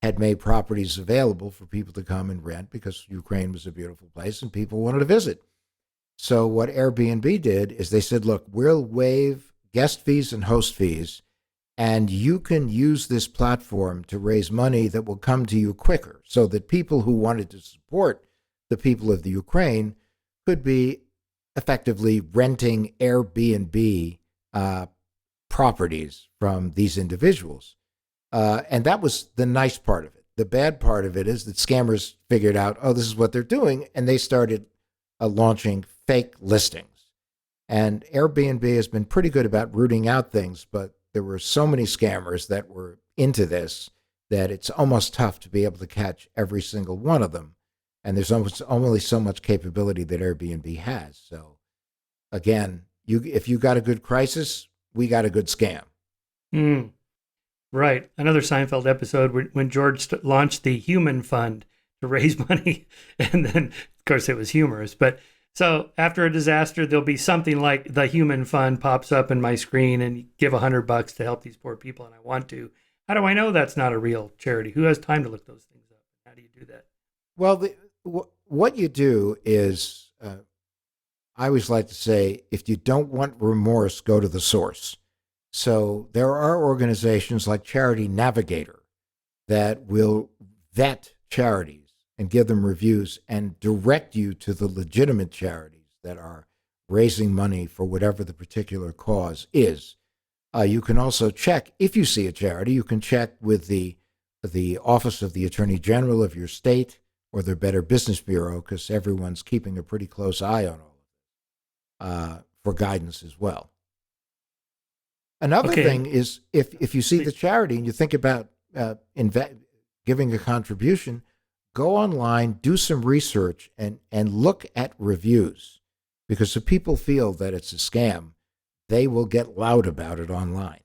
had made properties available for people to come and rent because Ukraine was a beautiful place and people wanted to visit. So what Airbnb did is they said, look, we'll waive guest fees and host fees, and you can use this platform to raise money that will come to you quicker, so that people who wanted to support the people of the Ukraine could be effectively renting Airbnb properties from these individuals. And that was the nice part of it. The bad part of it is that scammers figured out, this is what they're doing, and they started launching fake listings. And Airbnb has been pretty good about rooting out things, but there were so many scammers that were into this that it's almost tough to be able to catch every single one of them. And there's almost only so much capability that Airbnb has. So again, if you got a good crisis, we got a good scam. Right. Another Seinfeld episode when George launched the Human Fund to raise money. And then, of course, it was humorous. But so after a disaster, there'll be something like the Human Fund pops up in my screen and you give $100 to help these poor people. And I want to. How do I know that's not a real charity? Who has time to look those things up? How do you do that? Well, what you do is, I always like to say, if you don't want remorse, go to the source. So there are organizations like Charity Navigator that will vet charities and give them reviews and direct you to the legitimate charities that are raising money for whatever the particular cause is. You can also check, if you see a charity, you can check with the Office of the Attorney General of your state or the Better Business Bureau, because everyone's keeping a pretty close eye on all of it, for guidance as well. Another thing is if you see the charity and you think about giving a contribution, go online, do some research, and look at reviews. Because if people feel that it's a scam, they will get loud about it online.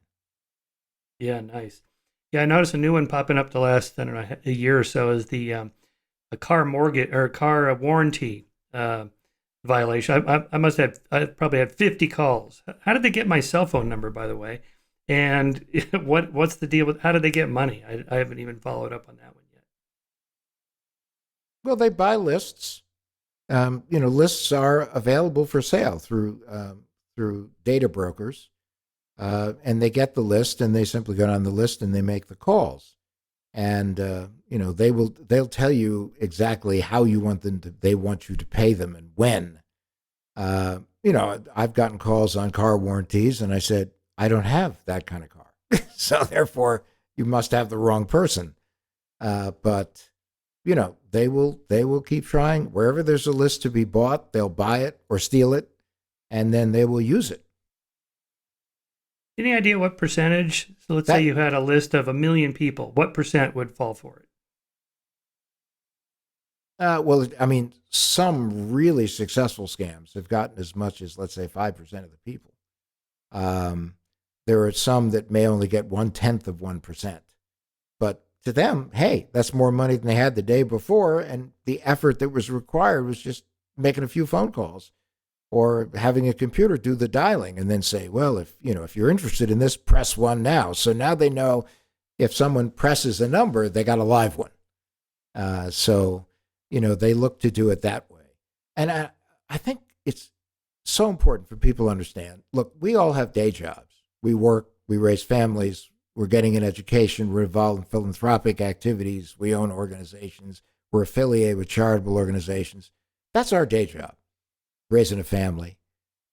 Yeah, nice. Yeah, I noticed a new one popping up the last, I don't know, a year or so is the a car mortgage or car warranty violation. I probably had 50 calls. How did they get my cell phone number, by the way? And what's the deal with how did they get money? I haven't even followed up on that one yet. Well, they buy lists. Lists are available for sale through data brokers, and they get the list and they simply go on the list and they make the calls. And they'll tell you exactly how you want them to. They want you to pay them and when. I've gotten calls on car warranties, and I said, I don't have that kind of car. So therefore, you must have the wrong person. But they will keep trying. Wherever there's a list to be bought, they'll buy it or steal it, and then they will use it. Any idea what percentage? So let's say you had a list of 1 million people. What percent would fall for it? Well, I mean, some really successful scams have gotten as much as, let's say, 5% of the people. There are some that may only get 1/10 of 1%. But to them, hey, that's more money than they had the day before. And the effort that was required was just making a few phone calls or having a computer do the dialing and then say, well, if you're interested in this, press 1 now. So now they know if someone presses a number, they got a live one. So they look to do it that way. And I think it's so important for people to understand. Look, we all have day jobs. We work, we raise families, we're getting an education, we're involved in philanthropic activities, we own organizations, we're affiliated with charitable organizations. That's our day job, raising a family.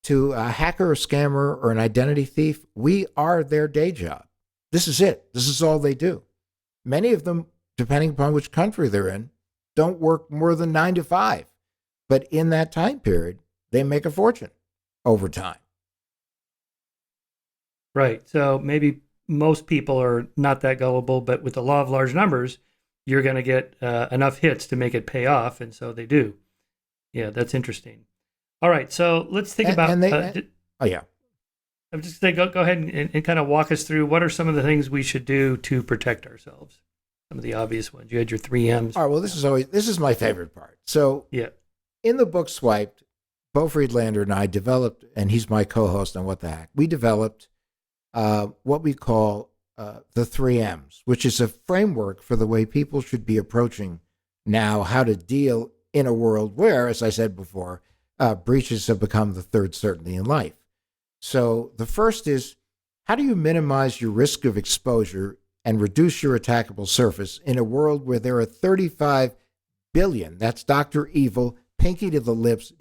To a hacker, a scammer, or an identity thief, we are their day job. This is it. This is all they do. Many of them, depending upon which country they're in, don't work more than 9 to 5. But in that time period, they make a fortune over time. Right. So maybe most people are not that gullible, but with the law of large numbers, you're going to get enough hits to make it pay off. And so they do. Yeah, that's interesting. All right. So let's think about... oh, yeah. I'm just going to go ahead and kind of walk us through what are some of the things we should do to protect ourselves. Some of the obvious ones. You had your 3 M's. All right. Well, this is my favorite part. So yeah, in the book Swiped, Bo Friedlander and I developed, and he's my co-host on What the Hack, we developed what we call the 3 M's, which is a framework for the way people should be approaching now how to deal in a world where, as I said before, breaches have become the third certainty in life. So the first is, how do you minimize your risk of exposure and reduce your attackable surface in a world where there are 35 billion, that's Dr. Evil, pinky to the lips,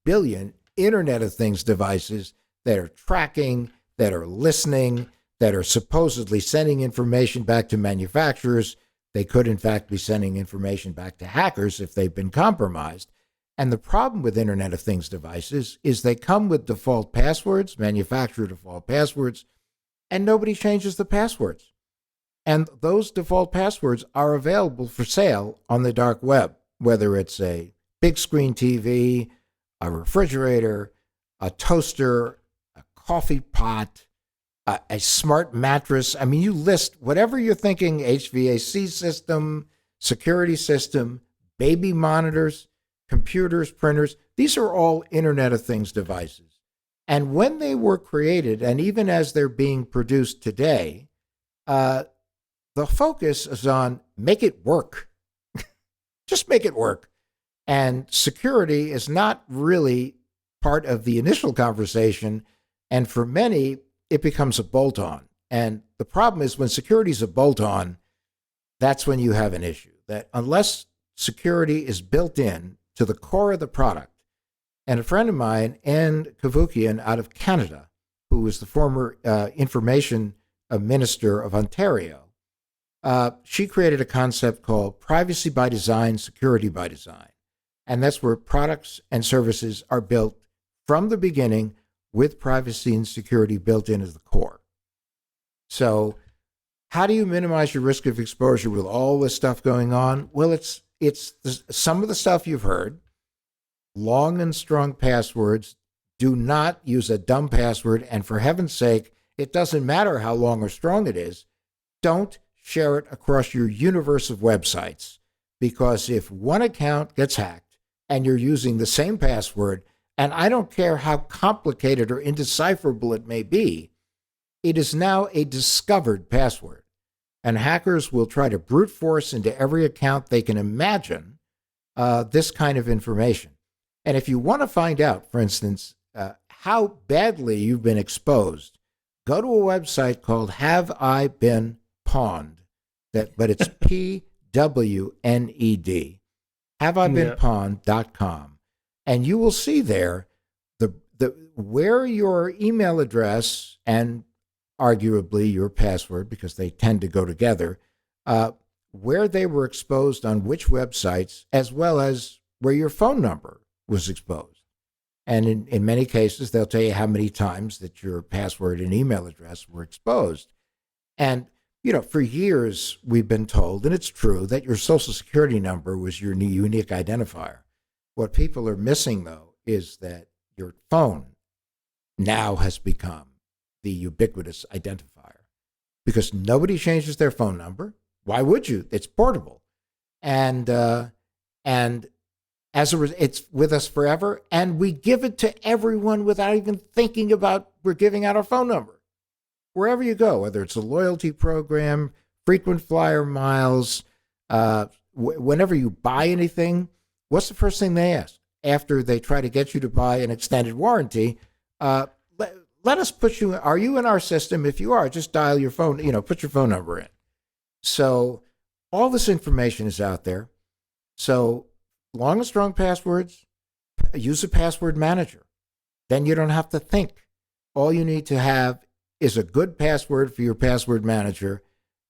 billion Internet of Things devices that are tracking, that are listening, that are supposedly sending information back to manufacturers. They could, in fact, be sending information back to hackers if they've been compromised. And the problem with Internet of Things devices is they come with default passwords, manufacturer default passwords, and nobody changes the passwords. And those default passwords are available for sale on the dark web, whether it's a big screen TV, a refrigerator, a toaster, a coffee pot, a smart mattress. I mean, you list whatever you're thinking, HVAC system, security system, baby monitors, computers, printers. These are all Internet of Things devices. And when they were created, and even as they're being produced today, the focus is on make it work. Just make it work. And security is not really part of the initial conversation. And for many, it becomes a bolt-on. And the problem is when security is a bolt-on, that's when you have an issue. That unless security is built in to the core of the product, and a friend of mine, Anne Kavukian out of Canada, who was the former information minister of Ontario, she created a concept called privacy by design, security by design. And that's where products and services are built from the beginning with privacy and security built in as the core. So how do you minimize your risk of exposure with all this stuff going on? Well, it's some of the stuff you've heard. Long and strong passwords. Do not use a dumb password. And for heaven's sake, it doesn't matter how long or strong it is. Don't share it across your universe of websites. Because if one account gets hacked and you're using the same password, and I don't care how complicated or indecipherable it may be, it is now a discovered password. And hackers will try to brute force into every account they can imagine this kind of information. And if you want to find out, for instance, how badly you've been exposed, go to a website called Have I Been Pawned? But it's PWNED. HaveIBeenPawned.com. And you will see there the where your email address and arguably your password, because they tend to go together, where they were exposed on which websites, as well as where your phone number was exposed. And in many cases, they'll tell you how many times that your password and email address were exposed. And, for years, we've been told, and it's true, that your Social Security number was your unique identifier. What people are missing, though, is that your phone now has become the ubiquitous identifier, because nobody changes their phone number. Why would you? It's portable. And as a result, it's with us forever, and we give it to everyone without even thinking about we're giving out our phone number. Wherever you go, whether it's a loyalty program, frequent flyer miles, whenever you buy anything, what's the first thing they ask after they try to get you to buy an extended warranty? Let us put you, are you in our system? If you are, just dial your phone, put your phone number in. So all this information is out there. So long and strong passwords, use a password manager. Then you don't have to think. All you need to have is a good password for your password manager.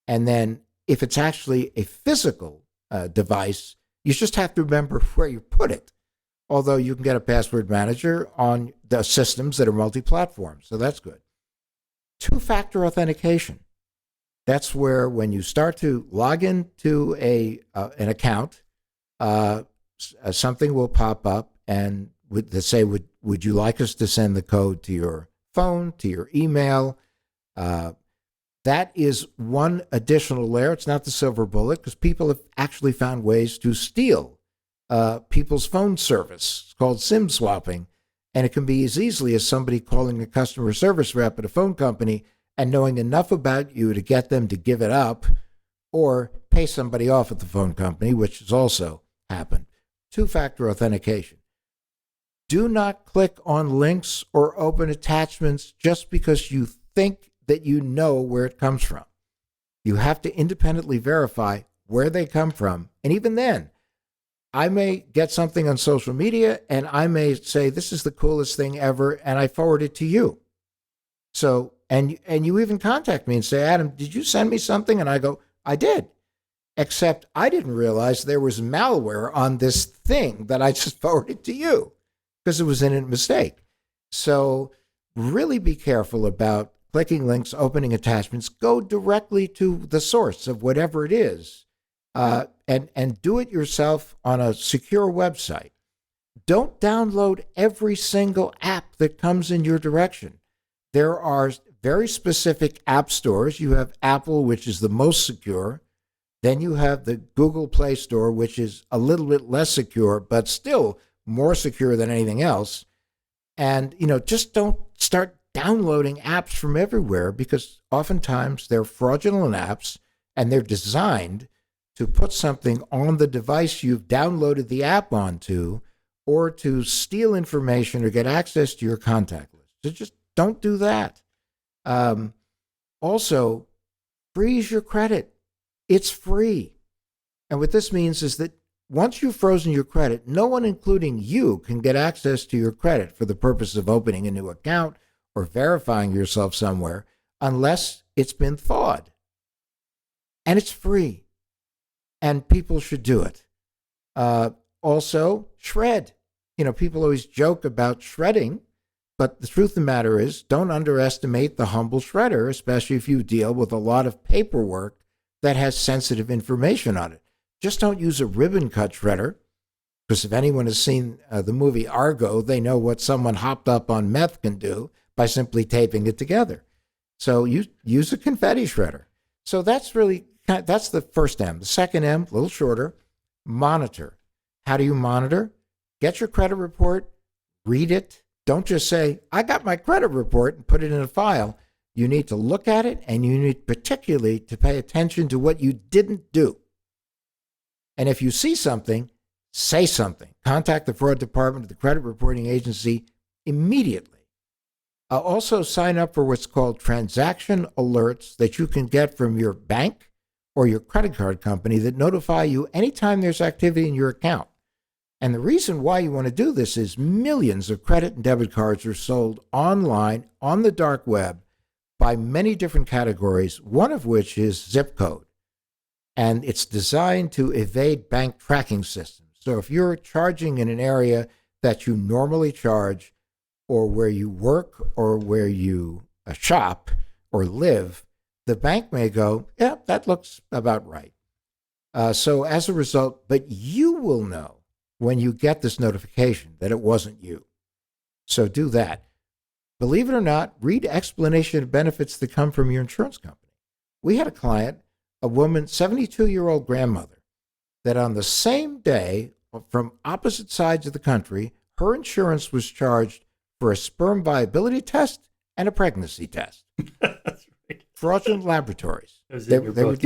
And then if it's actually a physical device, you just have to remember where you put it. Although you can get a password manager on the systems that are multi-platform. So that's good. Two-factor authentication. That's where when you start to log into an account, something will pop up and would say, would you like us to send the code to your phone, to your email? That is one additional layer. It's not the silver bullet, because people have actually found ways to steal people's phone service. It's called SIM swapping. And it can be as easily as somebody calling a customer service rep at a phone company and knowing enough about you to get them to give it up or pay somebody off at the phone company, which has also happened. Two-factor authentication. Do not click on links or open attachments just because you think that you know where it comes from. You have to independently verify where they come from. And even then, I may get something on social media and I may say, this is the coolest thing ever, and I forward it to you. So, and you even contact me and say, Adam, did you send me something? And I go, I did. Except I didn't realize there was malware on this thing that I just forwarded to you because it was in a mistake. So really be careful about clicking links, opening attachments. Go directly to the source of whatever it is, and do it yourself on a secure website. Don't download every single app that comes in your direction. There are very specific app stores. You have Apple, which is the most secure. Then you have the Google Play Store, which is a little bit less secure, but still more secure than anything else. And, just don't start downloading apps from everywhere, because oftentimes they're fraudulent apps and they're designed to put something on the device you've downloaded the app onto, or to steal information or get access to your contact list. So just don't do that. Also, freeze your credit. It's free. And what this means is that once you've frozen your credit, no one, including you, can get access to your credit for the purpose of opening a new account or verifying yourself somewhere unless it's been thawed. And it's free. And people should do it. Also, shred. People always joke about shredding, but the truth of the matter is, don't underestimate the humble shredder, especially if you deal with a lot of paperwork that has sensitive information on it. Just don't use a ribbon cut shredder, because if anyone has seen the movie Argo, they know what someone hopped up on meth can do by simply taping it together. So you use a confetti shredder. So that's the first M. The second M, a little shorter, monitor. How do you monitor? Get your credit report, read it. Don't just say, I got my credit report, and put it in a file. You need to look at it, and you need particularly to pay attention to what you didn't do. And if you see something, say something. Contact the fraud department of the credit reporting agency immediately. Also sign up for what's called transaction alerts that you can get from your bank or your credit card company that notify you anytime there's activity in your account. And the reason why you want to do this is millions of credit and debit cards are sold online on the dark web by many different categories, one of which is zip code. And it's designed to evade bank tracking systems. So if you're charging in an area that you normally charge, or where you work, or where you shop or live, the bank may go, yeah, that looks about right. So as a result, but you will know when you get this notification that it wasn't you. So do that. Believe it or not, read explanation of benefits that come from your insurance company. We had a client, a woman, 72-year-old grandmother, that on the same day, from opposite sides of the country, her insurance was charged for a sperm viability test and a pregnancy test. That's right. Fraudulent laboratories. They were doing,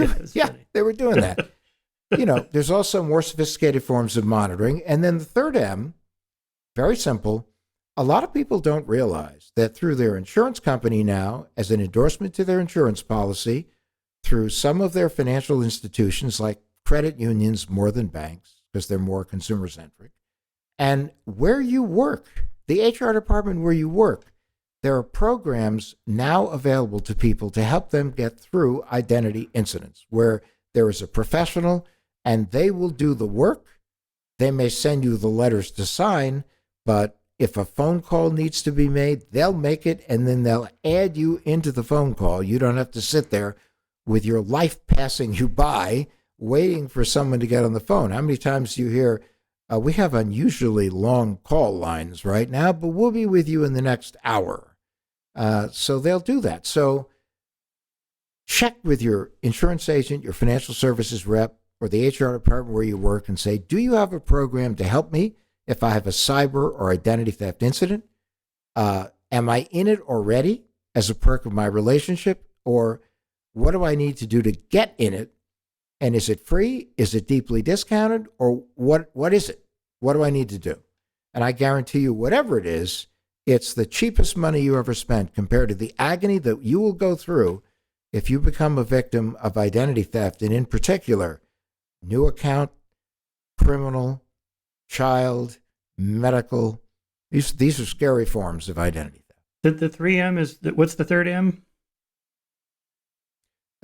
they were doing that. There's also more sophisticated forms of monitoring. And then the third M, very simple. A lot of people don't realize that through their insurance company now, as an endorsement to their insurance policy, through some of their financial institutions like credit unions more than banks, because they're more consumer-centric, and where you work, the HR department where you work, there are programs now available to people to help them get through identity incidents, where there is a professional and they will do the work. They may send you the letters to sign, but if a phone call needs to be made, they'll make it, and then they'll add you into the phone call. You don't have to sit there with your life passing you by waiting for someone to get on the phone. How many times do you hear, we have unusually long call lines right now, but we'll be with you in the next hour. So they'll do that. So check with your insurance agent, your financial services rep, or the HR department where you work and say, do you have a program to help me if I have a cyber or identity theft incident? Am I in it already as a perk of my relationship? Or what do I need to do to get in it? And is it free? Is it deeply discounted? Or what is it? What do I need to do? And I guarantee you, whatever it is, it's the cheapest money you ever spent compared to the agony that you will go through if you become a victim of identity theft. And in particular, new account, criminal, child, medical. These are scary forms of identity theft. The 3M is, what's the third M?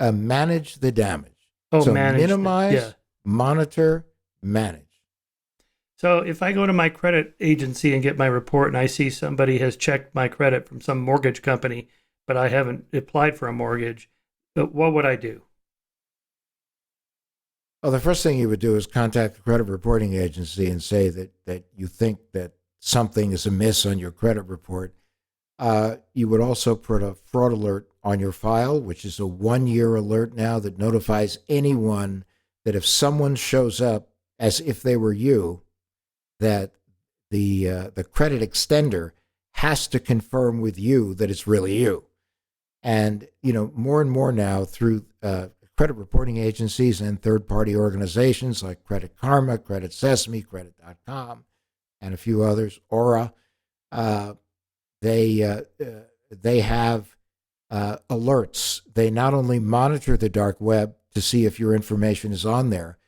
Manage the damage. Oh, so manage. Minimize, monitor, manage. So if I go to my credit agency and get my report and I see somebody has checked my credit from some mortgage company, but I haven't applied for a mortgage, what would I do? Well, the first thing you would do is contact the credit reporting agency and say that you think that something is amiss on your credit report. You would also put a fraud alert on your file, which is a 1-year alert now that notifies anyone that if someone shows up as if they were you, that the credit extender has to confirm with you that it's really you. And, more and more now through credit reporting agencies and third-party organizations like Credit Karma, Credit Sesame, Credit.com, and a few others, Aura, they have alerts. They not only monitor the dark web to see if your information is on there,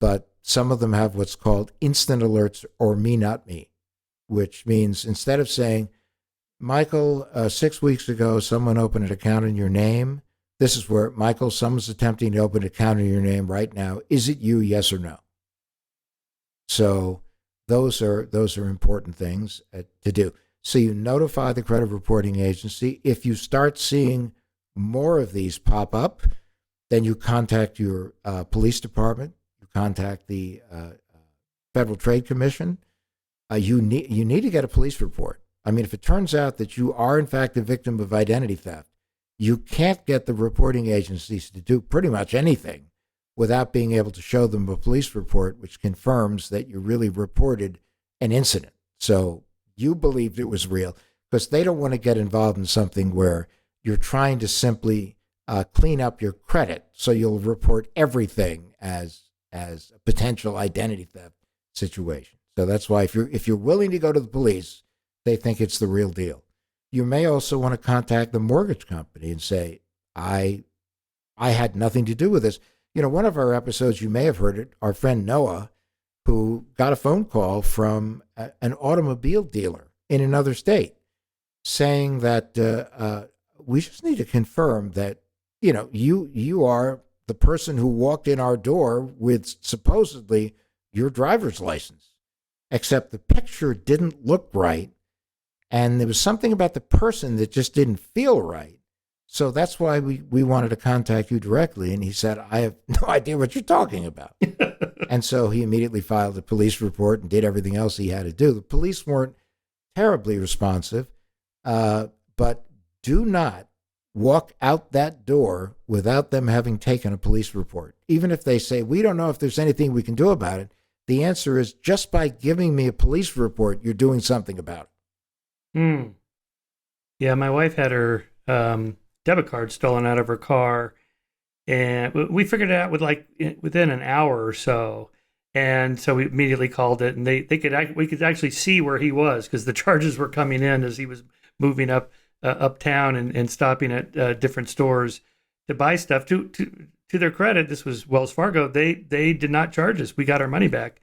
but some of them have what's called instant alerts or me, not me, which means instead of saying, Michael, 6 weeks ago, someone opened an account in your name. This is where, Michael, someone's attempting to open an account in your name right now. Is it you, yes or no? So those are important things to do. So you notify the credit reporting agency. If you start seeing more of these pop up, then you contact your police department. You contact the Federal Trade Commission. You need to get a police report. I mean, if it turns out that you are in fact a victim of identity theft, you can't get the reporting agencies to do pretty much anything without being able to show them a police report which confirms that you really reported an incident. So you believed it was real, because they don't want to get involved in something where you're trying to simply clean up your credit, so you'll report everything as a potential identity theft situation. So that's why if you're willing to go to the police, they think it's the real deal. You may also want to contact the mortgage company and say, I had nothing to do with this. One of our episodes, you may have heard it, our friend Noah, who got a phone call from an automobile dealer in another state saying that we just need to confirm that, you are the person who walked in our door with supposedly your driver's license, except the picture didn't look right. And there was something about the person that just didn't feel right. So that's why we wanted to contact you directly. And he said, I have no idea what you're talking about. And so he immediately filed a police report and did everything else he had to do. The police weren't terribly responsive, but do not walk out that door without them having taken a police report. Even if they say, we don't know if there's anything we can do about it, the answer is just by giving me a police report, you're doing something about it. Yeah, my wife had her debit card stolen out of her car, and we figured it out within an hour or so. And so we immediately called it, and we could actually see where he was because the charges were coming in as he was moving uptown and stopping at different stores to buy stuff. To their credit, this was Wells Fargo. They did not charge us. We got our money back.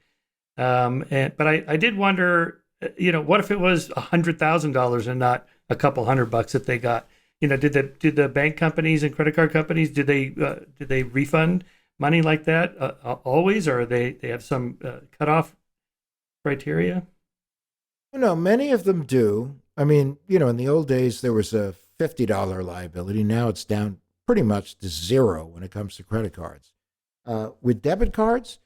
But I did wonder, what if it was $100,000 and not a couple $100 that they got? Did the bank companies and credit card companies, did they refund money like that always, or they have some cutoff criteria? No, many of them do. I mean, in the old days, there was a $50 liability. Now it's down pretty much to zero when it comes to credit cards. With debit cards,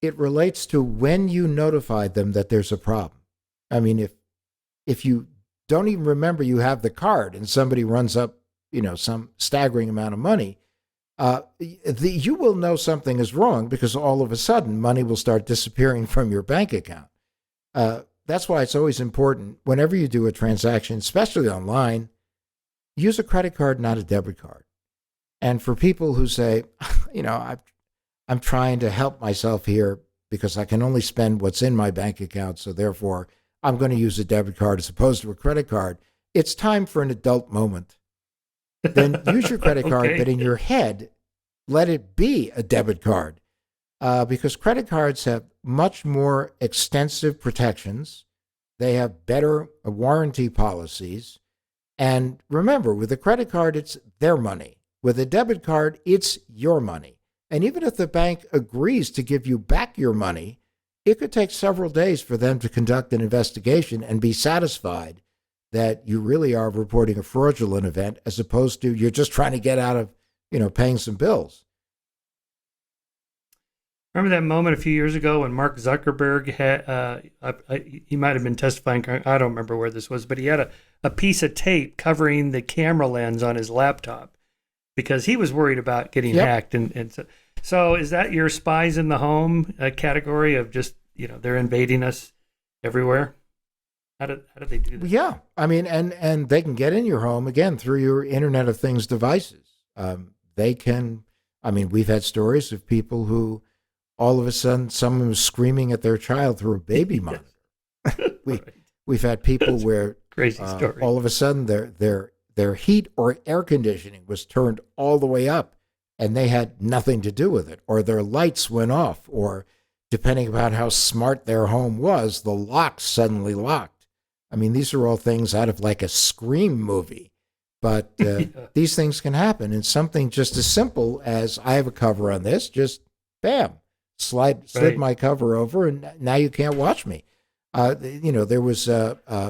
it relates to when you notified them that there's a problem. I mean, if you don't even remember you have the card and somebody runs up, some staggering amount of money, you will know something is wrong because all of a sudden money will start disappearing from your bank account. That's why it's always important whenever you do a transaction, especially online, use a credit card, not a debit card. And for people who say, I'm trying to help myself here because I can only spend what's in my bank account, so therefore I'm going to use a debit card as opposed to a credit card. It's time for an adult moment. Then use your credit card, but in your head, let it be a debit card. Because credit cards have much more extensive protections. They have better warranty policies. And remember, with a credit card, it's their money. With a debit card, it's your money. And even if the bank agrees to give you back your money, it could take several days for them to conduct an investigation and be satisfied that you really are reporting a fraudulent event as opposed to you're just trying to get out of, paying some bills. Remember that moment a few years ago when Mark Zuckerberg had, he might have been testifying, I don't remember where this was, but he had a piece of tape covering the camera lens on his laptop because he was worried about getting hacked. And so is that your spies in the home category of just, they're invading us everywhere? How do they do that? Yeah. I mean, and they can get in your home, again, through your Internet of Things devices. They can, we've had stories of people who all of a sudden someone was screaming at their child through a baby monitor. We've had people where crazy story. All of a sudden their heat or air conditioning was turned all the way up and they had nothing to do with it, or their lights went off, or depending upon how smart their home was, the locks suddenly locked. These are all things out of like a Scream movie, but these things can happen. And something just as simple as I have a cover on this, just bam, slid my cover over, and now you can't watch me. There was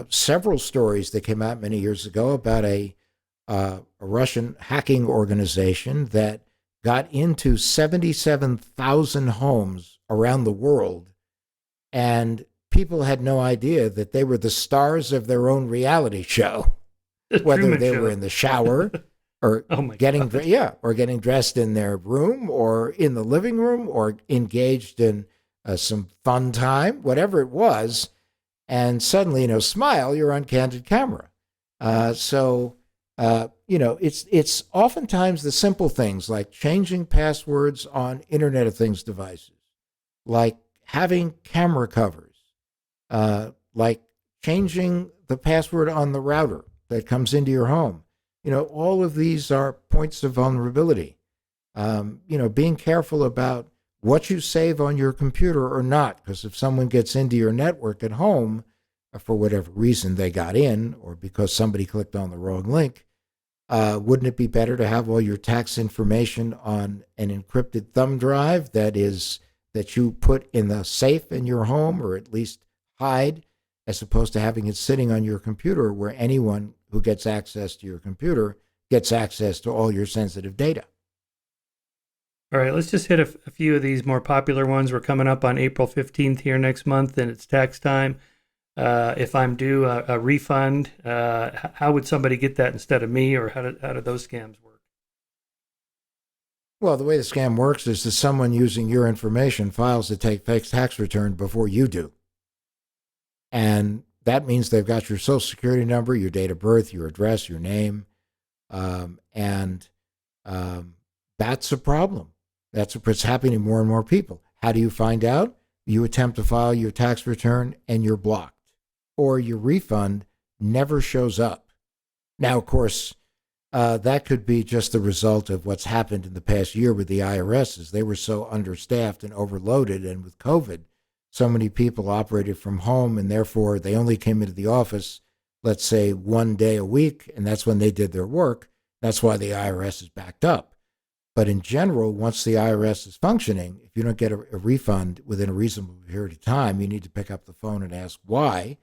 several stories that came out many years ago about a Russian hacking organization that got into 77,000 homes around the world, and people had no idea that they were the stars of their own reality show, whether they were in the shower or getting dressed in their room or in the living room or engaged in some fun time, whatever it was. And suddenly, smile, you're on candid camera. It's oftentimes the simple things like changing passwords on Internet of Things devices, like having camera covers, like changing the password on the router that comes into your home. All of these are points of vulnerability. Being careful about what you save on your computer or not. Because if someone gets into your network at home, for whatever reason they got in, or because somebody clicked on the wrong link, wouldn't it be better to have all your tax information on an encrypted thumb drive that you put in the safe in your home, or at least hide, as opposed to having it sitting on your computer where anyone who gets access to your computer gets access to all your sensitive data? All right, let's just hit a few of these more popular ones. We're coming up on April 15th here next month, and it's tax time. If I'm due a refund, how would somebody get that instead of me, or how do those scams work? Well, the way the scam works is that someone using your information files a fake tax return before you do. And that means they've got your social security number, your date of birth, your address, your name. And that's a problem. That's what's happening to more and more people. How do you find out? You attempt to file your tax return and you're blocked, or your refund never shows up. Now, of course, that could be just the result of what's happened in the past year with the IRS, as they were so understaffed and overloaded, and with COVID, so many people operated from home, and therefore they only came into the office, let's say, 1 day a week, and that's when they did their work. That's why the IRS is backed up. But in general, once the IRS is functioning, if you don't get a refund within a reasonable period of time, you need to pick up the phone and ask why.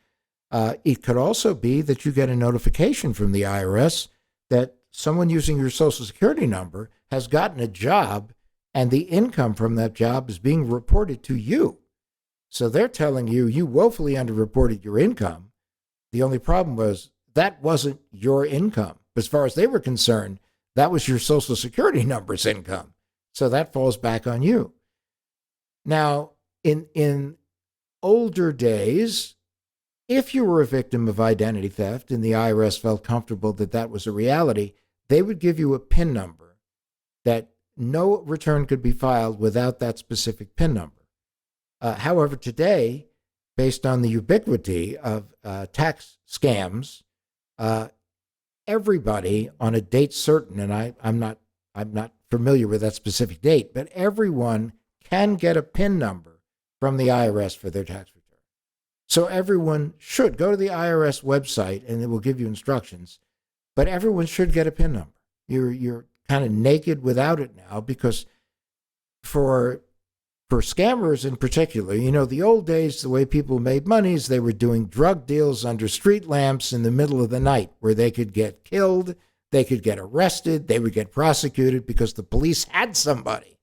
It could also be that you get a notification from the IRS that someone using your social security number has gotten a job, and the income from that job is being reported to you. So they're telling you, you woefully underreported your income. The only problem was that wasn't your income. As far as they were concerned, that was your social security number's income. So that falls back on you. Now, in older days, if you were a victim of identity theft and the IRS felt comfortable that that was a reality, they would give you a PIN number that no return could be filed without that specific PIN number. However, today, based on the ubiquity of tax scams, everybody on a date certain, and I'm not familiar with that specific date, but everyone can get a PIN number from the IRS for their tax return. So everyone should go to the IRS website, and it will give you instructions, but everyone should get a PIN number. You're kind of naked without it now, because for scammers in particular, the old days, the way people made money is they were doing drug deals under street lamps in the middle of the night, where they could get killed, they could get arrested, they would get prosecuted because the police had somebody.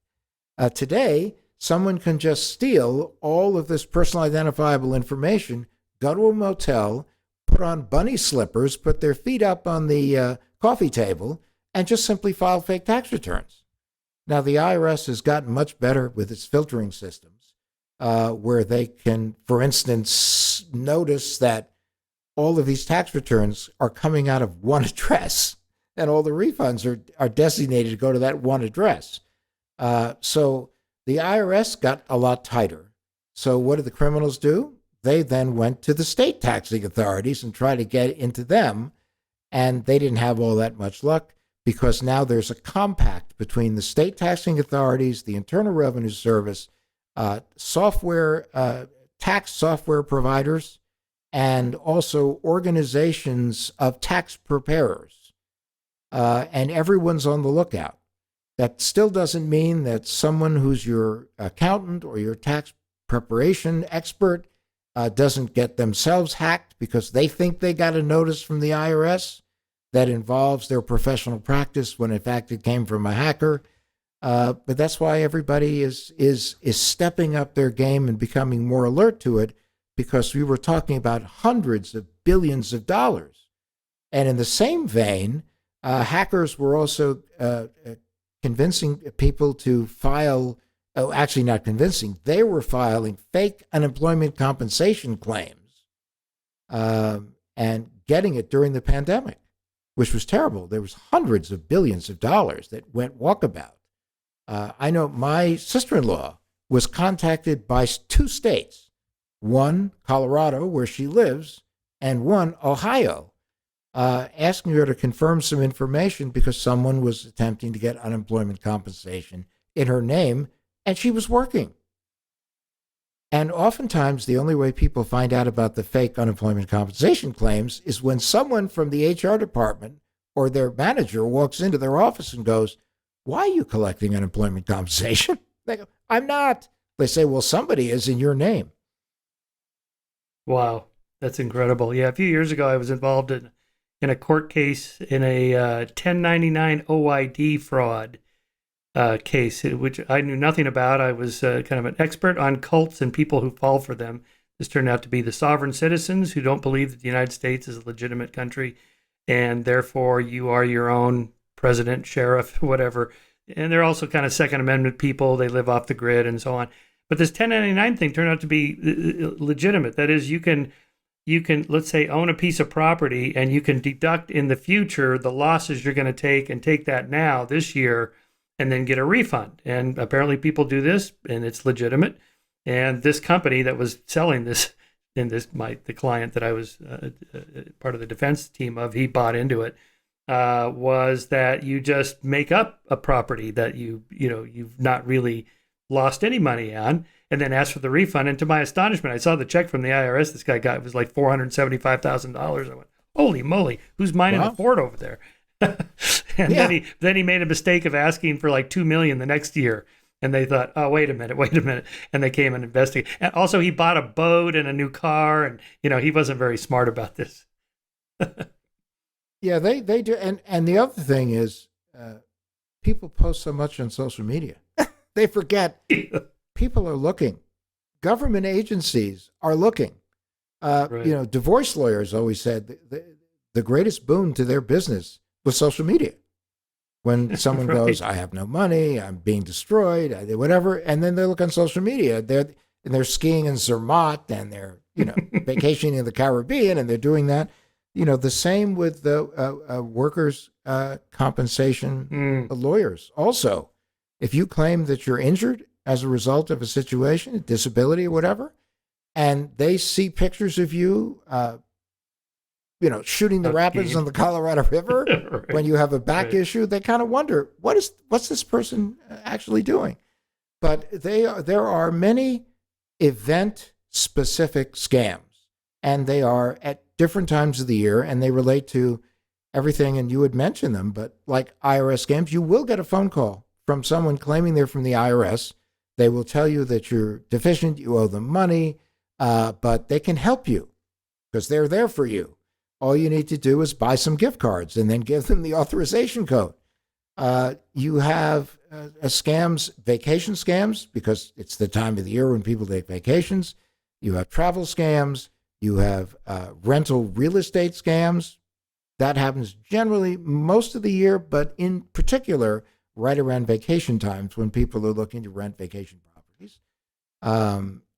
Today, someone can just steal all of this personal identifiable information, go to a motel, put on bunny slippers, put their feet up on the coffee table, and just simply file fake tax returns. Now, the IRS has gotten much better with its filtering systems, where they can, for instance, notice that all of these tax returns are coming out of one address, and all the refunds are designated to go to that one address. So the IRS got a lot tighter. So what did the criminals do? They then went to the state taxing authorities and tried to get into them, and they didn't have all that much luck, because now there's a compact between the state taxing authorities, the Internal Revenue Service, tax software providers, and also organizations of tax preparers. And everyone's on the lookout. That still doesn't mean that someone who's your accountant or your tax preparation expert doesn't get themselves hacked because they think they got a notice from the IRS that involves their professional practice, when in fact it came from a hacker. But that's why everybody is stepping up their game and becoming more alert to it, because we were talking about hundreds of billions of dollars. And in the same vein, hackers were also convincing people to file, actually not convincing, they were filing fake unemployment compensation claims and getting it during the pandemic, which was terrible. There was hundreds of billions of dollars that went walkabout. I know my sister-in-law was contacted by 2 states, one, Colorado, where she lives, and one, Ohio, asking her to confirm some information because someone was attempting to get unemployment compensation in her name and she was working. And oftentimes, the only way people find out about the fake unemployment compensation claims is when someone from the HR department or their manager walks into their office and goes, "Why are you collecting unemployment compensation?" They go, "I'm not." They say, "Well, somebody is in your name." Wow, that's incredible. Yeah, a few years ago, I was involved in a court case in a 1099 OID fraud case, which I knew nothing about. I was kind of an expert on cults and people who fall for them. This turned out to be the sovereign citizens who don't believe that the United States is a legitimate country, and therefore you are your own president, sheriff, whatever. And they're also kind of Second Amendment people. They live off the grid and so on. But this 1099 thing turned out to be legitimate. That is, you can, let's say, own a piece of property and you can deduct in the future the losses you're going to take and take that now this year and then get a refund. And apparently people do this and it's legitimate. And this company that was selling this, and the client that I was part of the defense team of, he bought into it, was that you just make up a property that you've not really lost any money on, and then ask for the refund. And to my astonishment, I saw the check from the IRS this guy got. It was like $475,000. I went, holy moly, who's mining a fort over there? And then he made a mistake of asking for like $2 million the next year. And they thought, oh, wait a minute. And they came and investigated. And also he bought a boat and a new car, and he wasn't very smart about this. Yeah, they do. And the other thing is, people post so much on social media. They forget people are looking. Government agencies are looking. Right. Divorce lawyers always said the greatest boon to their business was social media. When someone right. goes, I have no money, I'm being destroyed, whatever, and then they look on social media, they're skiing in Zermatt and they're vacationing in the Caribbean, and they're doing that. The same with the workers' compensation lawyers. Also, if you claim that you're injured as a result of a situation, a disability or whatever, and they see pictures of you, shooting the rapids on the Colorado River right. when you have a back right. issue, they kind of wonder, what's this person actually doing? But there are many event-specific scams, and they are at different times of the year, and they relate to everything, and you would mention them, but like IRS scams, you will get a phone call from someone claiming they're from the IRS. They will tell you that you're deficient, you owe them money, but they can help you because they're there for you. All you need to do is buy some gift cards and then give them the authorization code. You have vacation scams, because it's the time of the year when people take vacations. You have travel scams. You have rental real estate scams. That happens generally most of the year, but in particular, right around vacation times when people are looking to rent vacation properties.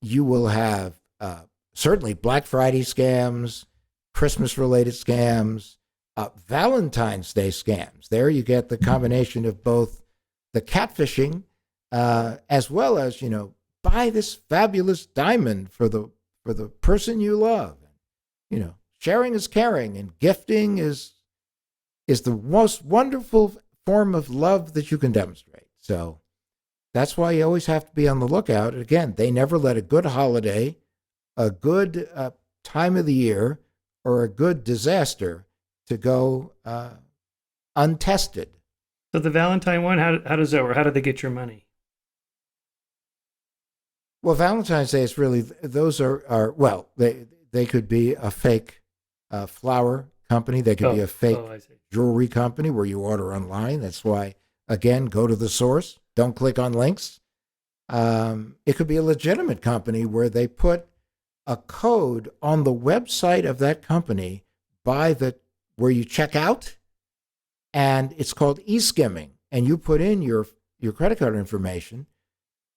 You will have certainly Black Friday scams, Christmas-related scams, Valentine's Day scams. There you get the combination of both the catfishing as well as, buy this fabulous diamond for the person you love. Sharing is caring, and gifting is the most wonderful form of love that you can demonstrate. So that's why you always have to be on the lookout. Again, they never let a good holiday, a good time of the year, or a good disaster to go untested. So the Valentine one, how does that work? How do they get your money? Well, Valentine's Day is really, those are they could be a fake flower company. They could be a fake jewelry company where you order online. That's why, again, go to the source. Don't click on links. It could be a legitimate company where they put a code on the website of that company where you check out, and it's called e-skimming. And you put in your credit card information,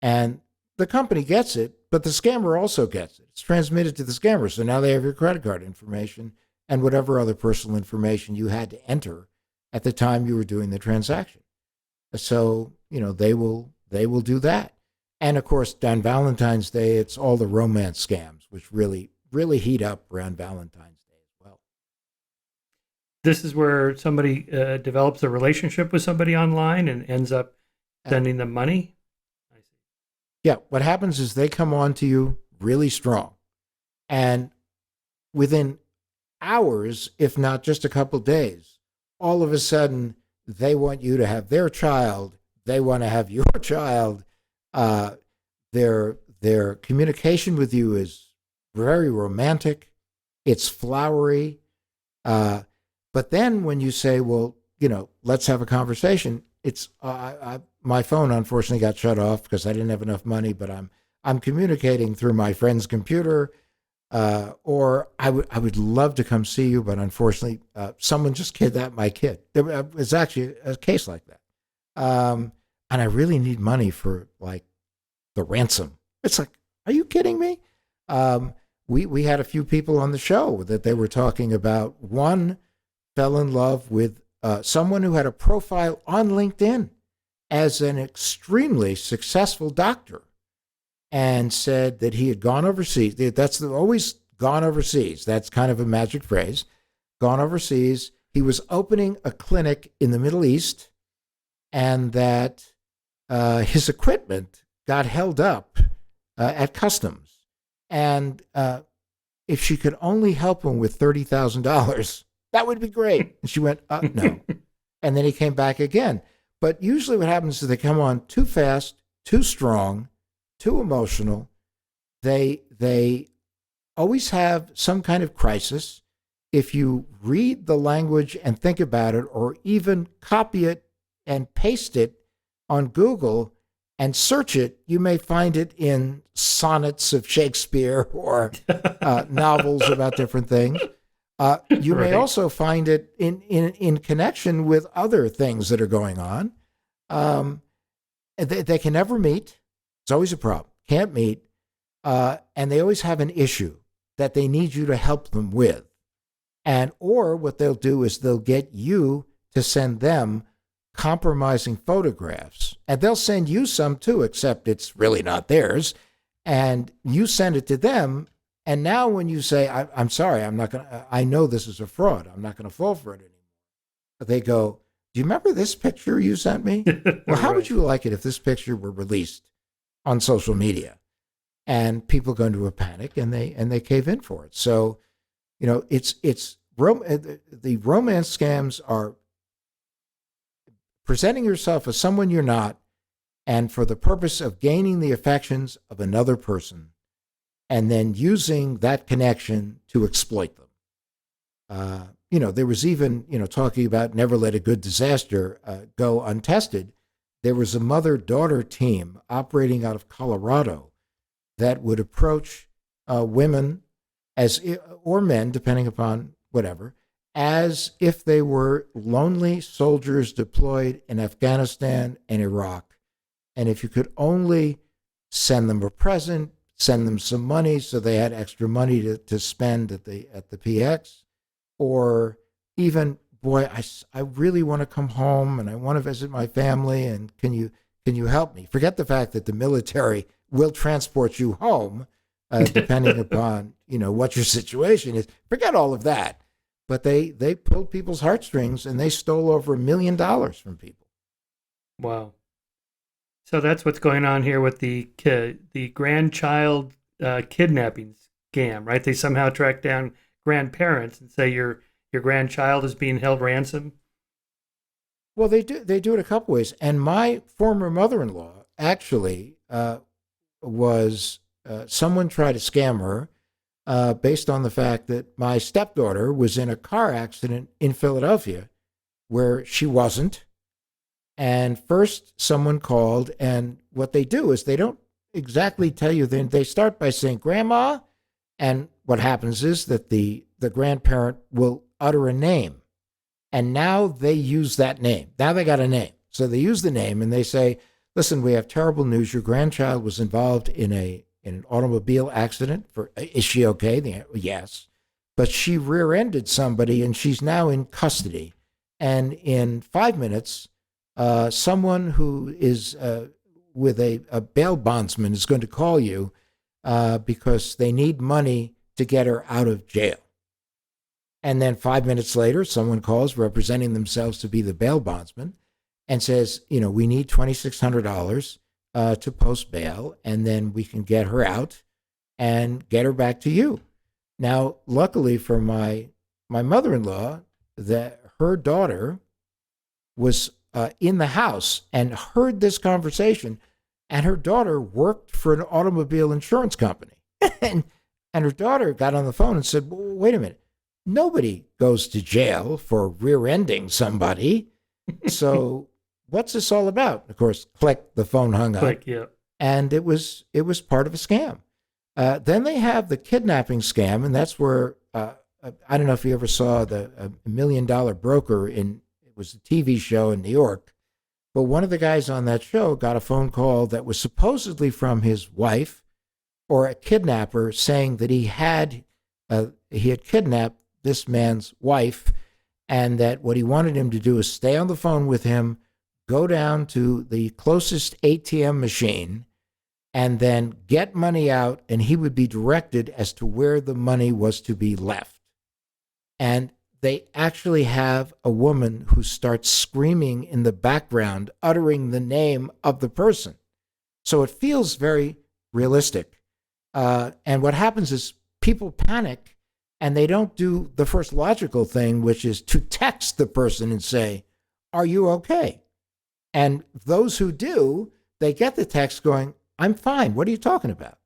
and the company gets it, but the scammer also gets it. It's transmitted to the scammer. So now they have your credit card information and whatever other personal information you had to enter at the time you were doing the transaction. So, they will do that. And of course, on Valentine's Day, it's all the romance scams, which really, really heat up around Valentine's Day as well. This is where somebody develops a relationship with somebody online and ends up sending them money? Yeah, what happens is they come on to you really strong. And within hours, if not just a couple days, all of a sudden they want you to have their child. They want to have your child. Uh, their communication with you is very romantic. It's flowery. But then when you say, well, let's have a conversation, it's my phone unfortunately got shut off because I didn't have enough money, but I'm communicating through my friend's computer. Or I would love to come see you, but unfortunately, someone just kidnapped my kid. There was actually a case like that. And I really need money for like the ransom. It's like, are you kidding me? We had a few people on the show that they were talking about. One fell in love with someone who had a profile on LinkedIn as an extremely successful doctor, and said that he had gone overseas. That's always gone overseas. That's kind of a magic phrase. Gone overseas. He was opening a clinic in the Middle East, and that his equipment got held up at customs. And if she could only help him with $30,000, that would be great. And she went, no. And then he came back again. But usually what happens is they come on too fast, too strong, too emotional. They always have some kind of crisis. If you read the language and think about it, or even copy it and paste it on Google and search it, you may find it in sonnets of Shakespeare or novels about different things. You may also find it in connection with other things that are going on. They can never meet. It's always a problem. Can't meet. And they always have an issue that they need you to help them with. Or what they'll do is they'll get you to send them compromising photographs. And they'll send you some too, except it's really not theirs. And you send it to them. And now when you say, I'm sorry, I know this is a fraud. I'm not going to fall for it anymore. But they go, do you remember this picture you sent me? Well, how would you like it if this picture were released on social media? And people go into a panic and they cave in for it. So, the romance scams are presenting yourself as someone you're not, and for the purpose of gaining the affections of another person, and then using that connection to exploit them. There was even, talking about never let a good disaster go untested. There was a mother-daughter team operating out of Colorado that would approach women or men, depending upon whatever, as if they were lonely soldiers deployed in Afghanistan and Iraq. And if you could only send them a present, send them some money so they had extra money to spend at the PX, or even, boy, I really want to come home and I want to visit my family, and can you help me? Forget the fact that the military will transport you home, depending upon what your situation is. Forget all of that. But they pulled people's heartstrings and they stole over $1 million from people. Wow. So that's what's going on here with the grandchild kidnapping scam, right? They somehow track down grandparents and say your grandchild is being held ransom. Well, they do it a couple ways. And my former mother-in-law actually was someone tried to scam her based on the fact that my stepdaughter was in a car accident in Philadelphia where she wasn't. And first someone called, and what they do is they don't exactly tell you. Then they start by saying, Grandma. And what happens is that the grandparent will utter a name. And now they use that name. Now they got a name. So they use the name and they say, listen, we have terrible news. Your grandchild was involved in an automobile accident. Is she okay? Yes. But she rear-ended somebody and she's now in custody. And in 5 minutes, someone who is with a bail bondsman is going to call you because they need money to get her out of jail. And then 5 minutes later, someone calls representing themselves to be the bail bondsman and says, we need $2,600 to post bail, and then we can get her out and get her back to you. Now, luckily for my mother-in-law, that her daughter was in the house and heard this conversation, and her daughter worked for an automobile insurance company. and her daughter got on the phone and said, well, wait a minute, nobody goes to jail for rear-ending somebody. So what's this all about? Of course, click, the phone hung up. Click, yeah. And it was part of a scam. Then they have the kidnapping scam, and that's where, I don't know if you ever saw the $1 Million Broker it was a TV show in New York, but one of the guys on that show got a phone call that was supposedly from his wife or a kidnapper saying that he had kidnapped this man's wife, and that what he wanted him to do is stay on the phone with him, go down to the closest ATM machine, and then get money out, and he would be directed as to where the money was to be left. And they actually have a woman who starts screaming in the background, uttering the name of the person. So it feels very realistic. And what happens is people panic, and they don't do the first logical thing, which is to text the person and say, are you okay? And those who do, they get the text going, I'm fine. What are you talking about?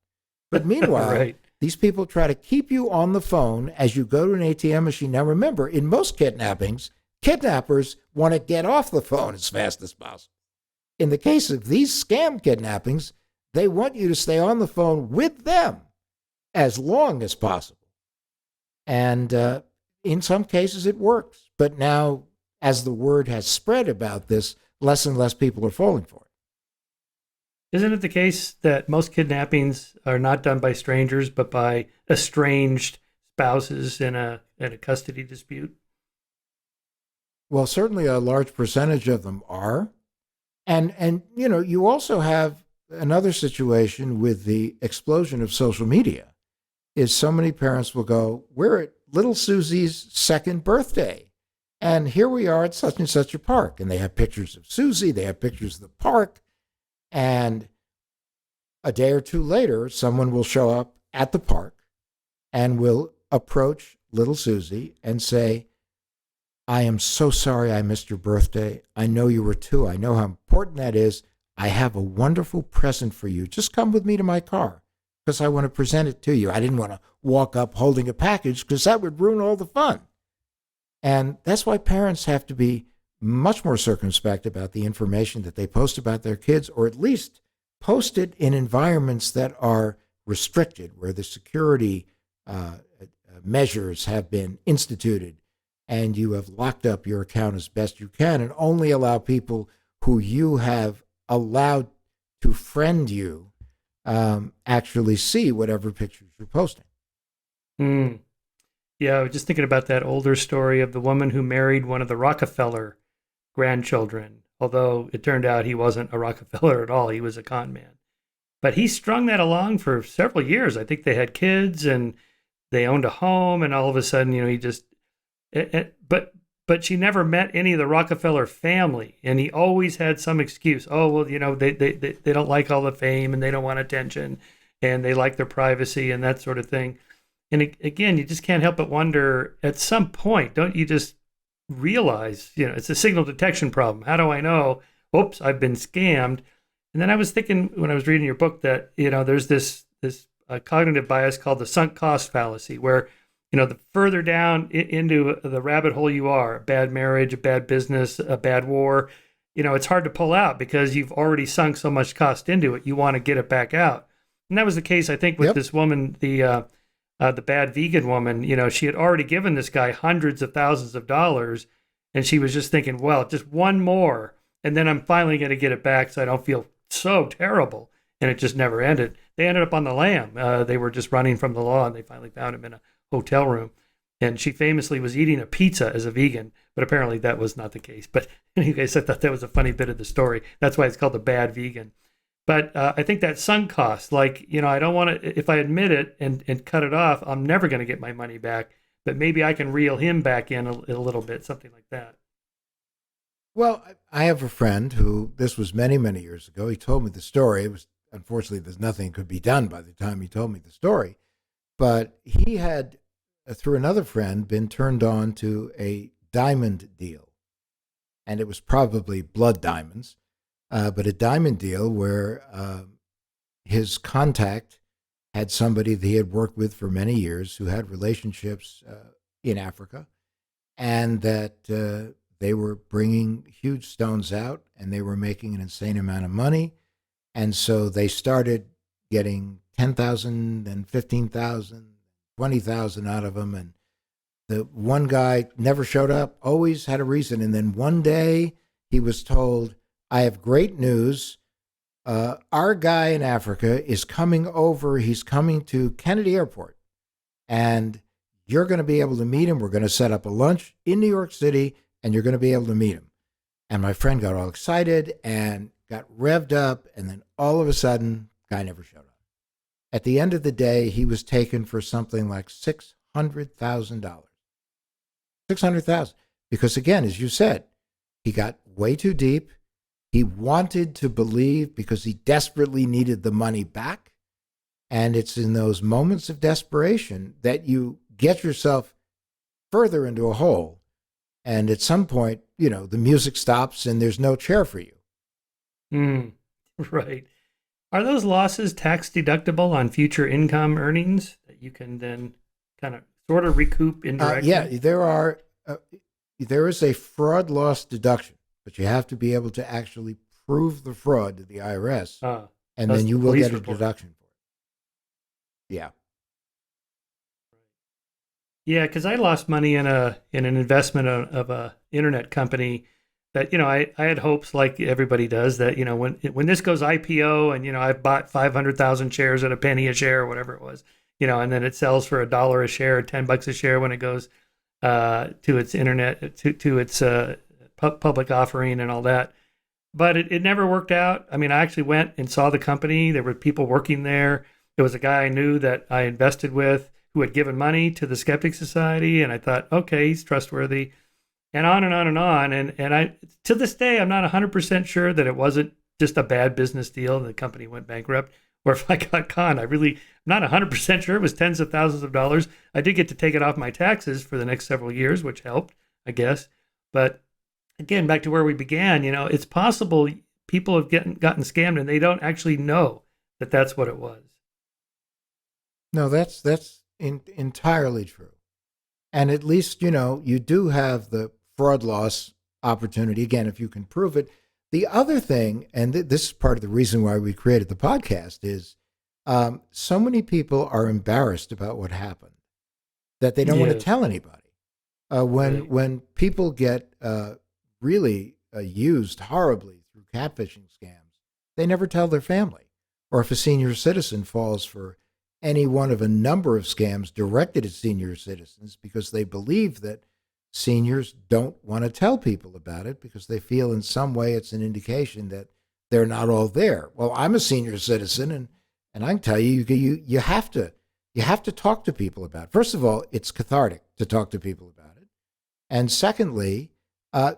But meanwhile, right. These people try to keep you on the phone as you go to an ATM machine. Now, remember, in most kidnappings, kidnappers want to get off the phone as fast as possible. In the case of these scam kidnappings, they want you to stay on the phone with them as long as possible. And in some cases, it works. But now, as the word has spread about this, less and less people are falling for it. Isn't it the case that most kidnappings are not done by strangers, but by estranged spouses in a custody dispute? Well, certainly a large percentage of them are. And you also have another situation with the explosion of social media, is so many parents will go, we're at little Susie's second birthday, and here we are at such and such a park. And they have pictures of Susie, they have pictures of the park. And a day or two later, someone will show up at the park and will approach little Susie and say, I am so sorry I missed your birthday. I know you were 2. I know how important that is. I have a wonderful present for you. Just come with me to my car because I want to present it to you. I didn't want to walk up holding a package because that would ruin all the fun. And that's why parents have to be much more circumspect about the information that they post about their kids, or at least post it in environments that are restricted, where the security measures have been instituted and you have locked up your account as best you can, and only allow people who you have allowed to friend you actually see whatever pictures you're posting. Yeah, I was just thinking about that older story of the woman who married one of the Rockefeller grandchildren, although it turned out he wasn't a Rockefeller at all. He was a con man. But he strung that along for several years. I think they had kids and they owned a home, and all of a sudden, he just... But she never met any of the Rockefeller family, and he always had some excuse. Oh, well, they don't like all the fame, and they don't want attention, and they like their privacy and that sort of thing. And again, you just can't help but wonder, at some point, don't you just realize, it's a signal detection problem. How do I know, oops, I've been scammed? And then I was thinking when I was reading your book that, there's this cognitive bias called the sunk cost fallacy, where, the further down into the rabbit hole you are, a bad marriage, a bad business, a bad war, it's hard to pull out because you've already sunk so much cost into it. You want to get it back out. And that was the case, I think, with this woman, the bad vegan woman. She had already given this guy hundreds of thousands of dollars, and she was just thinking, well, just one more, and then I'm finally going to get it back so I don't feel so terrible. And it just never ended. They ended up on the lam. They were just running from the law, and they finally found him in a hotel room. And she famously was eating a pizza as a vegan, but apparently that was not the case. But anyways, I thought that was a funny bit of the story. That's why it's called the bad vegan. But I think that sunk cost, I don't want to, if I admit it and cut it off, I'm never going to get my money back. But maybe I can reel him back in a little bit, something like that. Well, I have a friend who, this was many, many years ago. He told me the story. It was, unfortunately, there's nothing could be done by the time he told me the story. But he had, through another friend, been turned on to a diamond deal. And it was probably blood diamonds, but a diamond deal where his contact had somebody that he had worked with for many years who had relationships in Africa, and that they were bringing huge stones out and they were making an insane amount of money. And so they started getting 10,000 and 15,000, 20,000 out of them. And the one guy never showed up, always had a reason. And then one day he was told, I have great news. Our guy in Africa is coming over. He's coming to Kennedy Airport, and you're going to be able to meet him. We're going to set up a lunch in New York City, and you're going to be able to meet him. And my friend got all excited and got revved up, and then all of a sudden, guy never showed up. At the end of the day, he was taken for something like $600,000. $600,000. Because again, as you said, he got way too deep. He wanted to believe because he desperately needed the money back. And it's in those moments of desperation that you get yourself further into a hole. And at some point, the music stops and there's no chair for you. Right. Are those losses tax deductible on future income earnings that you can then kind of sort of recoup indirectly? Yeah, there is a fraud loss deduction, but you have to be able to actually prove the fraud to the IRS, and then you will get a deduction for it. Yeah. Yeah, because I lost money in an investment of a internet company that, I had hopes, like everybody does, that, when this goes IPO and, I bought 500,000 shares at a penny a share or whatever it was, and then it sells for $1 a share, $10 a share when it goes to its internet, to its public offering and all that. But it never worked out. I mean, I actually went and saw the company. There were people working there. There was a guy I knew that I invested with who had given money to the Skeptic Society. And I thought, okay, he's trustworthy. And on and on and on. And I, to this day, I'm not 100% sure that it wasn't just a bad business deal and the company went bankrupt. Or if I got conned, I'm not 100% sure. It was tens of thousands of dollars. I did get to take it off my taxes for the next several years, which helped, I guess. But again, back to where we began, it's possible people have gotten scammed and they don't actually know that that's what it was. No, that's entirely true. And at least, you do have the fraud loss opportunity, again, if you can prove it. The other thing, and this is part of the reason why we created the podcast, is so many people are embarrassed about what happened that they don't want to tell anybody. When people get really used horribly through catfishing scams, they never tell their family. Or if a senior citizen falls for any one of a number of scams directed at senior citizens because they believe that seniors don't want to tell people about it because they feel in some way it's an indication that they're not all there. Well, I'm a senior citizen, and I can tell you, you have to talk to people about it. First of all, it's cathartic to talk to people about it. And secondly,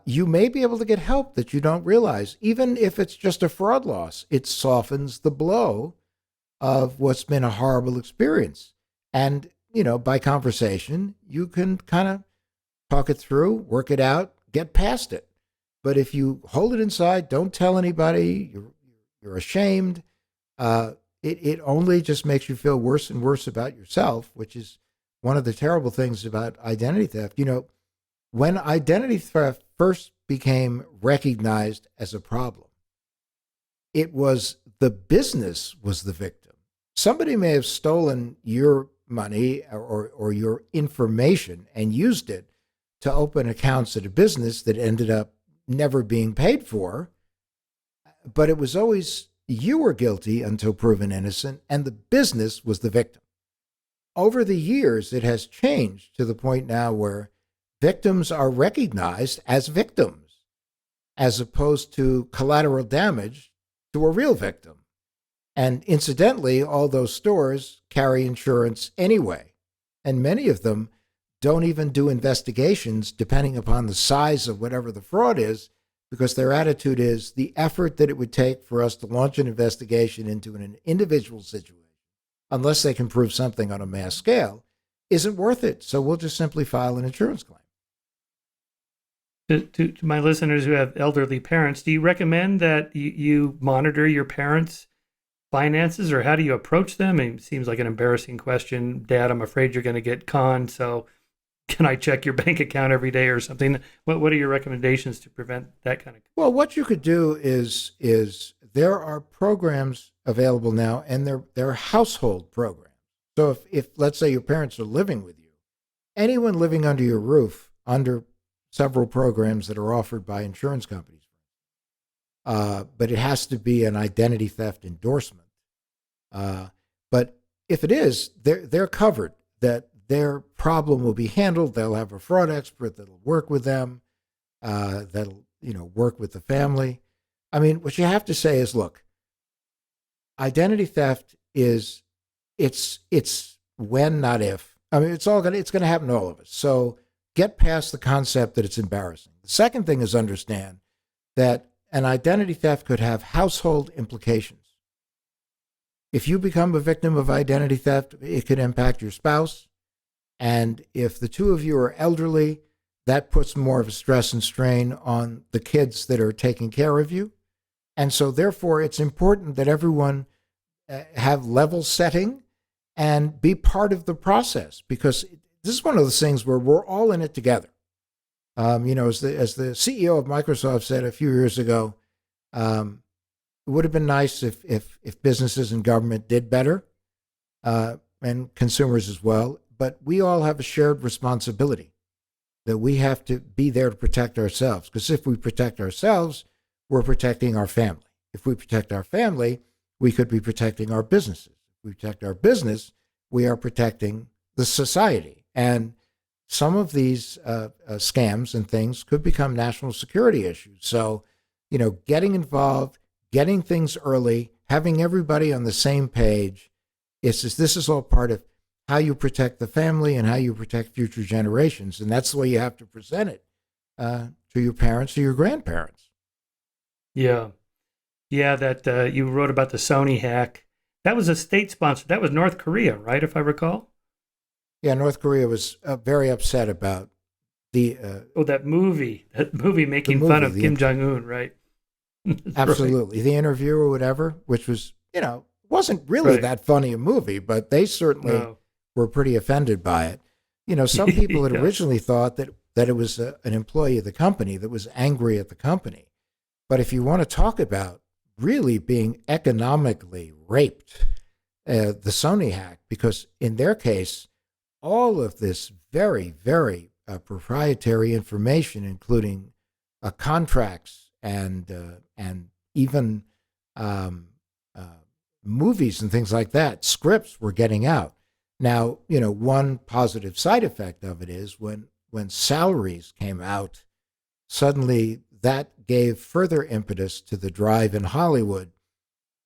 you may be able to get help that you don't realize. Even if it's just a fraud loss, it softens the blow of what's been a horrible experience. And, by conversation, you can kind of talk it through, work it out, get past it. But if you hold it inside, don't tell anybody, you're ashamed, it only just makes you feel worse and worse about yourself, which is one of the terrible things about identity theft. When identity theft first became recognized as a problem, it was the business was the victim. Somebody may have stolen your money or your information and used it to open accounts at a business that ended up never being paid for. But it was always you were guilty until proven innocent, and the business was the victim. Over the years, it has changed to the point now where victims are recognized as victims, as opposed to collateral damage to a real victim. And incidentally, all those stores carry insurance anyway. And many of them don't even do investigations depending upon the size of whatever the fraud is. because their attitude is the effort that it would take for us to launch an investigation into an individual situation, unless they can prove something on a mass scale, isn't worth it. So we'll just simply file an insurance claim. To my listeners who have elderly parents, do you recommend that you monitor your parents' finances, or how do you approach them? It seems like an embarrassing question. Dad, I'm afraid you're going to get conned, so can I check your bank account every day or something? What are your recommendations to prevent that kind of? Well, what you could do is there are programs available now, and they're household programs. So if let's say your parents are living with you, anyone living under your roof, under several programs that are offered by insurance companies, but it has to be an identity theft endorsement. But if it is, they're covered. That their problem will be handled. They'll have a fraud expert that'll work with them. That'll work with the family. I mean, what you have to say is, look, identity theft it's when, not if. I mean, it's going to happen to all of us. So get past the concept that it's embarrassing. The second thing is understand that an identity theft could have household implications. If you become a victim of identity theft, it could impact your spouse. And if the two of you are elderly, that puts more of a stress and strain on the kids that are taking care of you. And so therefore, it's important that everyone have level setting and be part of the process, because this is one of those things where we're all in it together. As the CEO of Microsoft said a few years ago, it would have been nice if businesses and government did better, and consumers as well. But we all have a shared responsibility that we have to be there to protect ourselves. Because if we protect ourselves, we're protecting our family. If we protect our family, we could be protecting our businesses. If we protect our business, we are protecting the society. And some of these scams and things could become national security issues. So, getting involved, getting things early, having everybody on the same page, this is all part of how you protect the family and how you protect future generations. And that's the way you have to present it to your parents or your grandparents. Yeah. Yeah, that you wrote about the Sony hack. That was a state sponsor. That was North Korea, right, if I recall? Yeah, North Korea was very upset about the... that movie making fun of Kim Jong-un, right? Absolutely. Right. The Interview or whatever, which was, wasn't really that funny a movie, but they certainly were pretty offended by it. Some people had originally thought that it was an employee of the company that was angry at the company. But if you want to talk about really being economically raped, the Sony hack, because in their case, all of this very, very proprietary information, including contracts and even movies and things like that, scripts were getting out. Now, one positive side effect of it is when salaries came out, suddenly that gave further impetus to the drive in Hollywood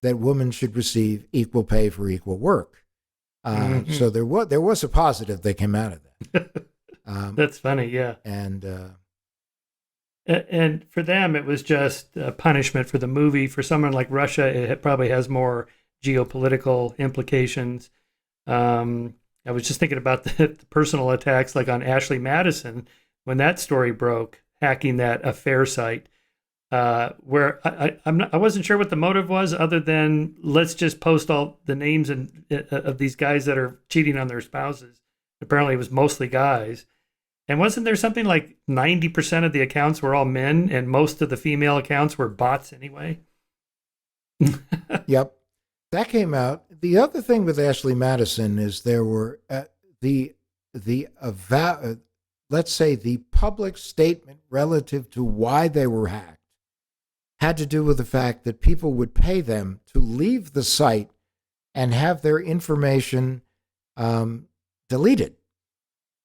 that women should receive equal pay for equal work. So there was a positive that came out of that. That's funny, yeah. And for them, it was just a punishment for the movie. For someone like Russia, it probably has more geopolitical implications. I was just thinking about the personal attacks, like on Ashley Madison, when that story broke, hacking that affair site, where I wasn't sure what the motive was, other than let's just post all the names of these guys that are cheating on their spouses. Apparently, it was mostly guys. And wasn't there something like 90% of the accounts were all men, and most of the female accounts were bots anyway? Yep, that came out. The other thing with Ashley Madison is there were let's say the public statement relative to why they were hacked had to do with the fact that people would pay them to leave the site and have their information deleted.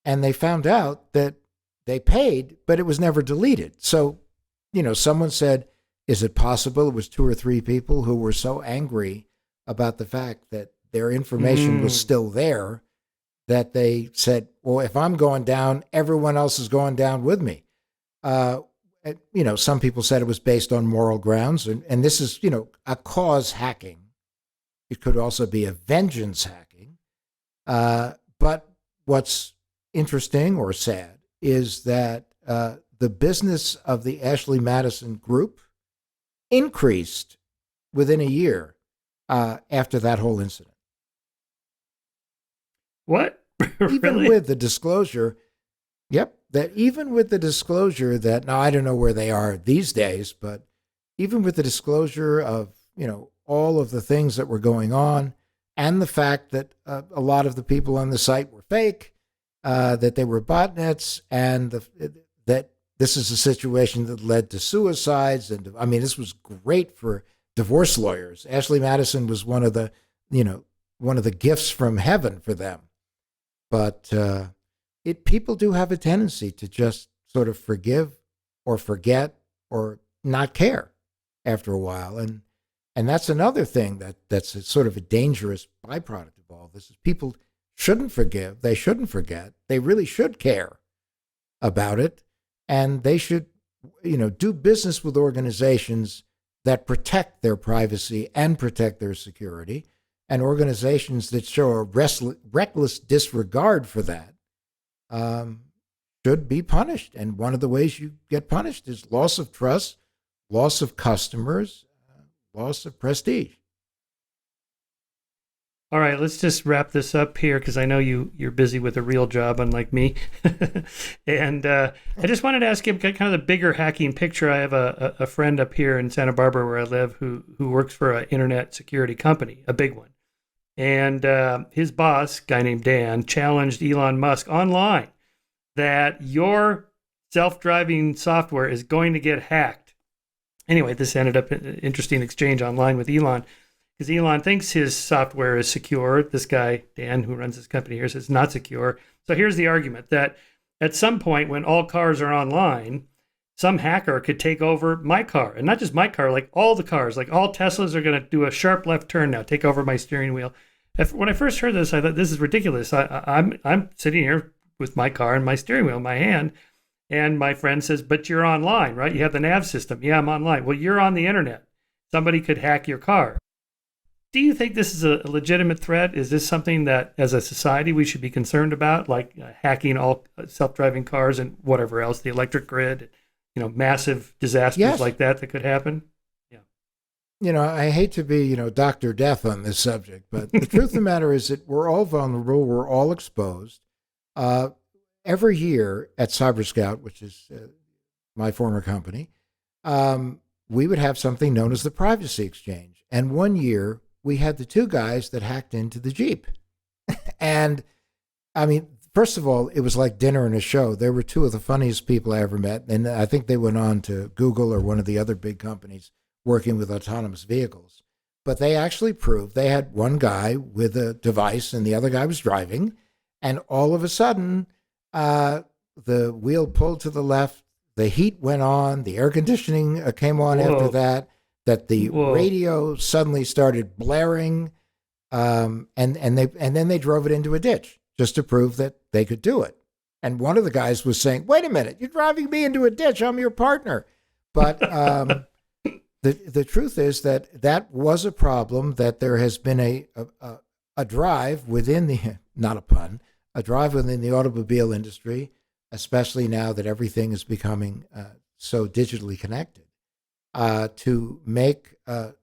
And they found out that they paid, but it was never deleted. So, someone said, is it possible it was 2 or 3 people who were so angry about the fact that their information was still there that they said, well, if I'm going down, everyone else is going down with me. some people said it was based on moral grounds, and this is, a cause hacking. It could also be a vengeance hacking. But what's interesting or sad is that the business of the Ashley Madison group increased within a year after that whole incident. What? Really? Even with the disclosure, even with the disclosure that, now I don't know where they are these days, but even with the disclosure of, all of the things that were going on, and the fact that a lot of the people on the site were fake, that they were botnets, and that this is a situation that led to suicides. And this was great for divorce lawyers. Ashley Madison was one of the gifts from heaven for them. But people do have a tendency to just sort of forgive or forget or not care after a while. And that's another thing that's a sort of a dangerous byproduct of all this is people shouldn't forgive. They shouldn't forget. They really should care about it. And they should, do business with organizations that protect their privacy and protect their security. And organizations that show a reckless disregard for that should be punished. And one of the ways you get punished is loss of trust, loss of customers, loss of prestige. All right, let's just wrap this up here because I know you're busy with a real job, unlike me. And I just wanted to ask you kind of the bigger hacking picture. I have a friend up here in Santa Barbara where I live who works for an internet security company, a big one. And his boss, guy named Dan, challenged Elon Musk online that your self-driving software is going to get hacked. Anyway, this ended up in an interesting exchange online with Elon because Elon thinks his software is secure. This guy, Dan, who runs his company here, says it's not secure. So here's the argument that at some point when all cars are online, some hacker could take over my car. And not just my car, like all the cars, like all Teslas are going to do a sharp left turn now, take over my steering wheel. When I first heard this, I thought, this is ridiculous. I'm sitting here with my car and my steering wheel in my hand. And my friend says, but you're online, right? You have the nav system. Yeah, I'm online. Well, you're on the internet. Somebody could hack your car. Do you think this is a legitimate threat? Is this something that, as a society, we should be concerned about, like hacking all self-driving cars and whatever else, the electric grid, massive disasters like that could happen? Yeah. I hate to be, Dr. Death on this subject, but the truth of the matter is that we're all vulnerable. We're all exposed. Every year at CyberScout, which is my former company, we would have something known as the Privacy Exchange. And one year, we had the two guys that hacked into the Jeep. And, first of all, it was like dinner and a show. They were two of the funniest people I ever met. And I think they went on to Google or one of the other big companies working with autonomous vehicles. But they actually proved they had one guy with a device and the other guy was driving. And all of a sudden, the wheel pulled to the left, the heat went on, the air conditioning came on after that the radio suddenly started blaring, and then they drove it into a ditch just to prove that they could do it. And one of the guys was saying, wait a minute, you're driving me into a ditch, I'm your partner. But the truth is that was a problem, that there has been a drive within the, not a pun, a drive within the automobile industry, especially now that everything is becoming so digitally connected, to make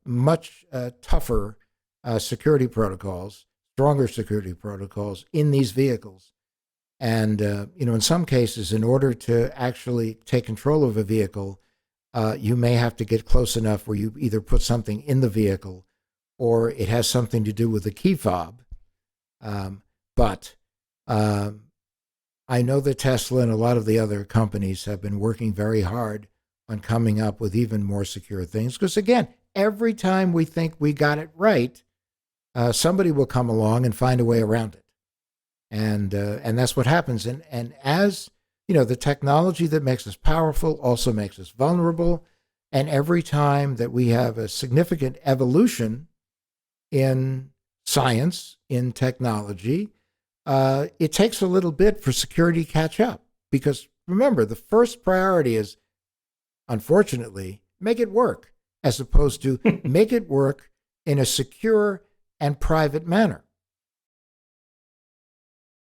much tougher security protocols, stronger security protocols in these vehicles. And, in some cases, in order to actually take control of a vehicle, you may have to get close enough where you either put something in the vehicle or it has something to do with the key fob. But I know that Tesla and a lot of the other companies have been working very hard on coming up with even more secure things. Because again, every time we think we got it right, somebody will come along and find a way around it. And that's what happens. And as the technology that makes us powerful also makes us vulnerable. And every time that we have a significant evolution in science, in technology, it takes a little bit for security to catch up. Because remember, the first priority is unfortunately, make it work, as opposed to make it work in a secure and private manner.